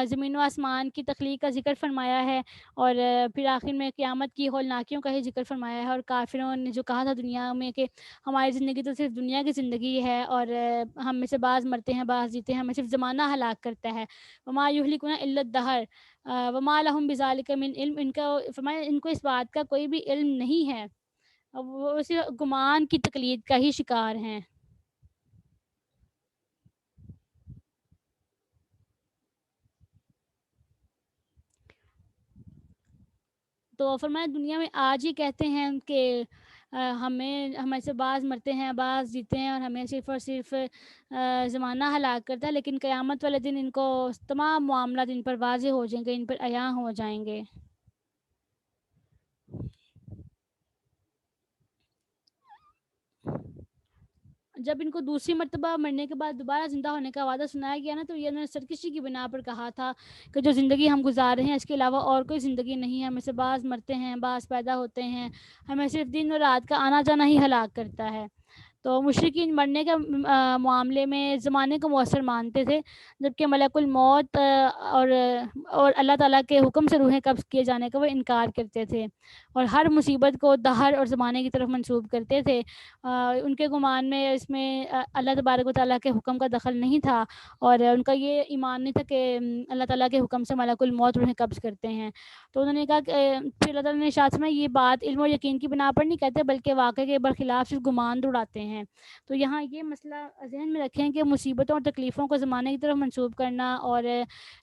زمین و آسمان کی تخلیق کا ذکر فرمایا ہے، اور پھر آخر میں قیامت کی ہولناکیوں کا ہی ذکر فرمایا ہے. اور کافروں نے جو کہا تھا دنیا میں کہ ہماری زندگی تو صرف دنیا کی زندگی ہے، اور ہم میں سے بعض مرتے ہیں بعض جیتے ہیں، ہمیں صرف زمانہ ہلاک کرتا ہے. وما یہلکنا الا الدہر وما لہم بذالک من علم، ان کا فرمایا ان کو اس بات کا کوئی بھی علم نہیں ہے، وہ صرف گمان کی تقلید کا ہی شکار ہیں. تو فرمایا دنیا میں آج ہی کہتے ہیں کہ ہمیں سے بعض مرتے ہیں، بعض جیتے ہیں، اور ہمیں صرف اور صرف زمانہ ہلاک کرتا ہے، لیکن قیامت والے دن ان کو تمام معاملات ان پر واضح ہو جائیں گے، ان پر عیاں ہو جائیں گے۔ جب ان کو دوسری مرتبہ مرنے کے بعد دوبارہ زندہ ہونے کا وعدہ سنایا گیا نا، تو یہ انہوں نے سرکشی کی بنا پر کہا تھا کہ جو زندگی ہم گزار رہے ہیں اس کے علاوہ اور کوئی زندگی نہیں ہے، ہمیں سے بعض مرتے ہیں، بعض پیدا ہوتے ہیں، ہمیں صرف دن اور رات کا آنا جانا ہی ہلاک کرتا ہے۔ تو مشرکین مرنے کے معاملے میں زمانے کو مؤثر مانتے تھے، جبکہ ملک الموت اور اللہ تعالیٰ کے حکم سے روحیں قبض کیے جانے کا وہ انکار کرتے تھے، اور ہر مصیبت کو دہر اور زمانے کی طرف منسوب کرتے تھے۔ ان کے گمان میں اس میں اللہ تبارک و تعالیٰ کے حکم کا دخل نہیں تھا، اور ان کا یہ ایمان نہیں تھا کہ اللہ تعالیٰ کے حکم سے ملک الموت روحیں قبض کرتے ہیں۔ تو انہوں نے کہا کہ پھر اللہ تعالیٰ نے ارشاد فرمایا یہ بات علم و یقین کی بنا پر نہیں کہتے، بلکہ واقعے کے برخلاف صرف گمان دوڑاتے ہیں۔ تو یہاں یہ مسئلہ ذہن میں رکھیں کہ مصیبتوں اور تکلیفوں کو زمانے کی طرف منسوب کرنا اور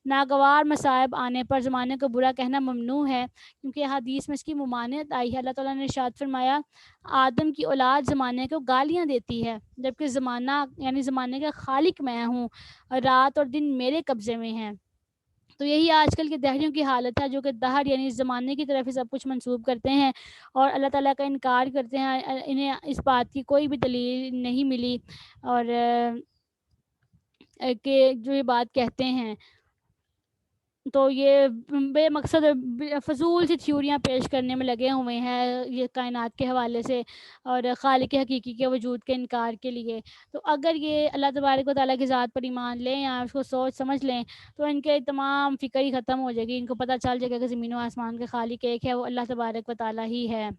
ناگوار مصائب آنے پر زمانے کو برا کہنا ممنوع ہے، کیونکہ حدیث میں اس کی ممانعت آئی ہے۔ اللہ تعالیٰ نے ارشاد فرمایا آدم کی اولاد زمانے کو گالیاں دیتی ہے، جبکہ زمانہ یعنی زمانے کا خالق میں ہوں، رات اور دن میرے قبضے میں ہیں۔ تو یہی آج کل کے دہریوں کی حالت ہے، جو کہ دہر یعنی زمانے کی طرف ہی سب کچھ منسوب کرتے ہیں اور اللہ تعالیٰ کا انکار کرتے ہیں، انہیں اس بات کی کوئی بھی دلیل نہیں ملی، اور کہ جو یہ بات کہتے ہیں تو یہ بے مقصد فضول سی تھیوریاں پیش کرنے میں لگے ہوئے ہیں یہ کائنات کے حوالے سے اور خالق حقیقی کے وجود کے انکار کے لیے۔ تو اگر یہ اللہ تبارک و تعالیٰ کی ذات پر ایمان لیں یا اس کو سوچ سمجھ لیں تو ان کے تمام فکر ہی ختم ہو جائے گی، ان کو پتہ چل جائے گا کہ زمین و آسمان کے خالق ایک ہے، وہ اللہ تبارک و تعالیٰ ہی ہے۔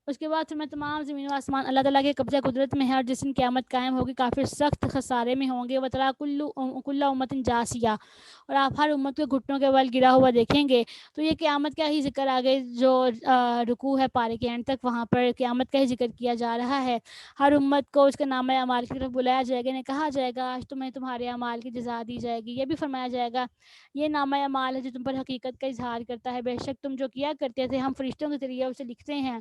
اس کے بعد میں تمام زمین و آسمان اللہ تعالیٰ کے قبضہ قدرت میں ہے، اور جس دن قیامت قائم ہوگی کافر سخت خسارے میں ہوں گے۔ وترا کل امت جاسیہ، اور آپ ہر امت کے گھٹنوں کے بل گرا ہوا دیکھیں گے۔ تو یہ قیامت کا ہی ذکر آگے جو رکوع ہے پارے کے اینڈ تک، وہاں پر قیامت کا ہی ذکر کیا جا رہا ہے۔ ہر امت کو اس کے نامہ اعمال کی طرف بلایا جائے گا، انہیں کہا جائے گا آج تمہیں تمہارے اعمال کی جزا دی جائے گی۔ یہ بھی فرمایا جائے گا یہ نامہ اعمال ہے جو تم پر حقیقت کا اظہار کرتا ہے، بے شک تم جو کیا کرتے تھے ہم فرشتوں کے ذریعے اسے لکھتے ہیں،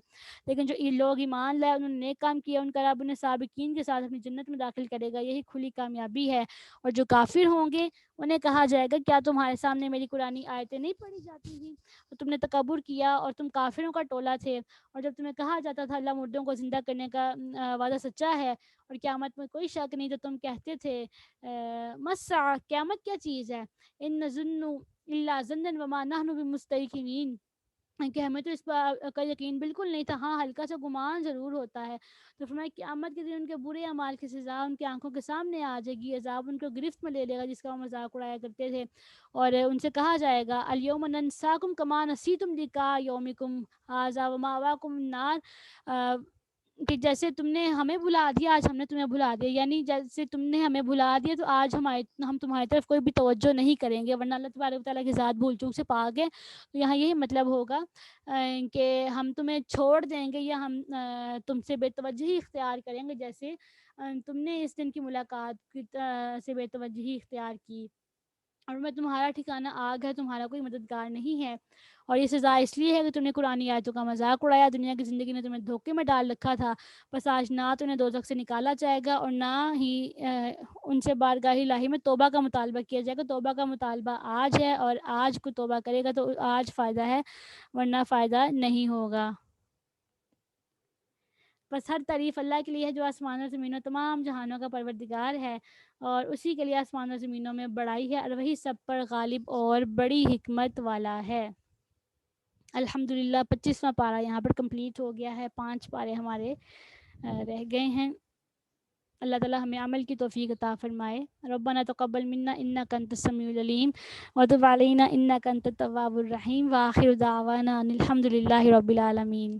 لیکن جو لوگ ایمان لائے انہوں نے نیک کام کیا ان کا رب انہیں سابقین کے ساتھ اپنی جنت میں داخل کرے گا، یہی کھلی کامیابی ہے۔ اور جو کافر ہوں گے انہیں کہا جائے گا کیا تمہارے سامنے میری قرآنی آیتیں نہیں پڑھی جاتی تھیں، اور تم نے تکبر کیا اور تم کافروں کا ٹولہ تھے، اور جب تمہیں کہا جاتا تھا اللہ مردوں کو زندہ کرنے کا وعدہ سچا ہے اور قیامت میں کوئی شک نہیں، تو تم کہتے تھے مسع قیامت کیا چیز ہے، ان نظن الا ظنا وما نحن بمستيقنين، کہ ہمیں تو اس کا یقین بالکل نہیں تھا، ہاں ہلکا سا گمان ضرور ہوتا ہے۔ تو فرمایا قیامت کے دن ان کے برے اعمال کی سزا ان کی آنکھوں کے سامنے آ جائے گی، عذاب ان کو گرفت میں لے لے گا جس کا وہ مذاق اڑایا کرتے تھے، اور ان سے کہا جائے گا الیوم ننساکم کما نسیتم لقاء یومکم ھذا ومأواکم النار، کہ جیسے تم نے ہمیں بھلا دیا آج ہم نے تمہیں بھلا دیا، یعنی جیسے تم نے ہمیں بھلا دیا تو آج ہم تمہاری طرف کوئی بھی توجہ نہیں کریں گے، ورنہ اللہ تبارک و تعالیٰ کی ذات بھول چوک سے پاک ہے۔ تو یہاں یہی مطلب ہوگا کہ ہم تمہیں چھوڑ دیں گے یا ہم تم سے بے توجہی اختیار کریں گے، جیسے تم نے اس دن کی ملاقات سے بے توجہی اختیار کی، اور میں تمہارا ٹھکانہ آگ ہے، تمہارا کوئی مددگار نہیں ہے، اور یہ سزا اس لیے ہے کہ تم نے قرآن آیتوں کا مذاق اڑایا، دنیا کی زندگی نے تمہیں دھوکے میں ڈال رکھا تھا، بس آج نہ تو انہیں دوزخ سے نکالا جائے گا اور نہ ہی ان سے بارگاہ الہی میں توبہ کا مطالبہ کیا جائے گا۔ توبہ کا مطالبہ آج ہے، اور آج کوئی توبہ کرے گا تو آج فائدہ ہے، ورنہ فائدہ نہیں ہوگا۔ بس ہر تعریف اللہ کے لیے ہے جو آسمان و زمینوں تمام جہانوں کا پروردگار ہے، اور اسی کے لیے آسمان و زمینوں میں بڑائی ہے، اور وہی سب پر غالب اور بڑی حکمت والا ہے۔ الحمدللہ 25واں پارہ یہاں پر کمپلیٹ ہو گیا ہے، 5 پارے ہمارے رہ گئے ہیں۔ اللہ تعالی ہمیں عمل کی توفیق عطا فرمائے۔ ربنا تقبل منا انک انت السمیع العلیم وتب علینا انک انت التواب الرحیم، وآخر دعوانا ان الحمد للہ رب العالمین۔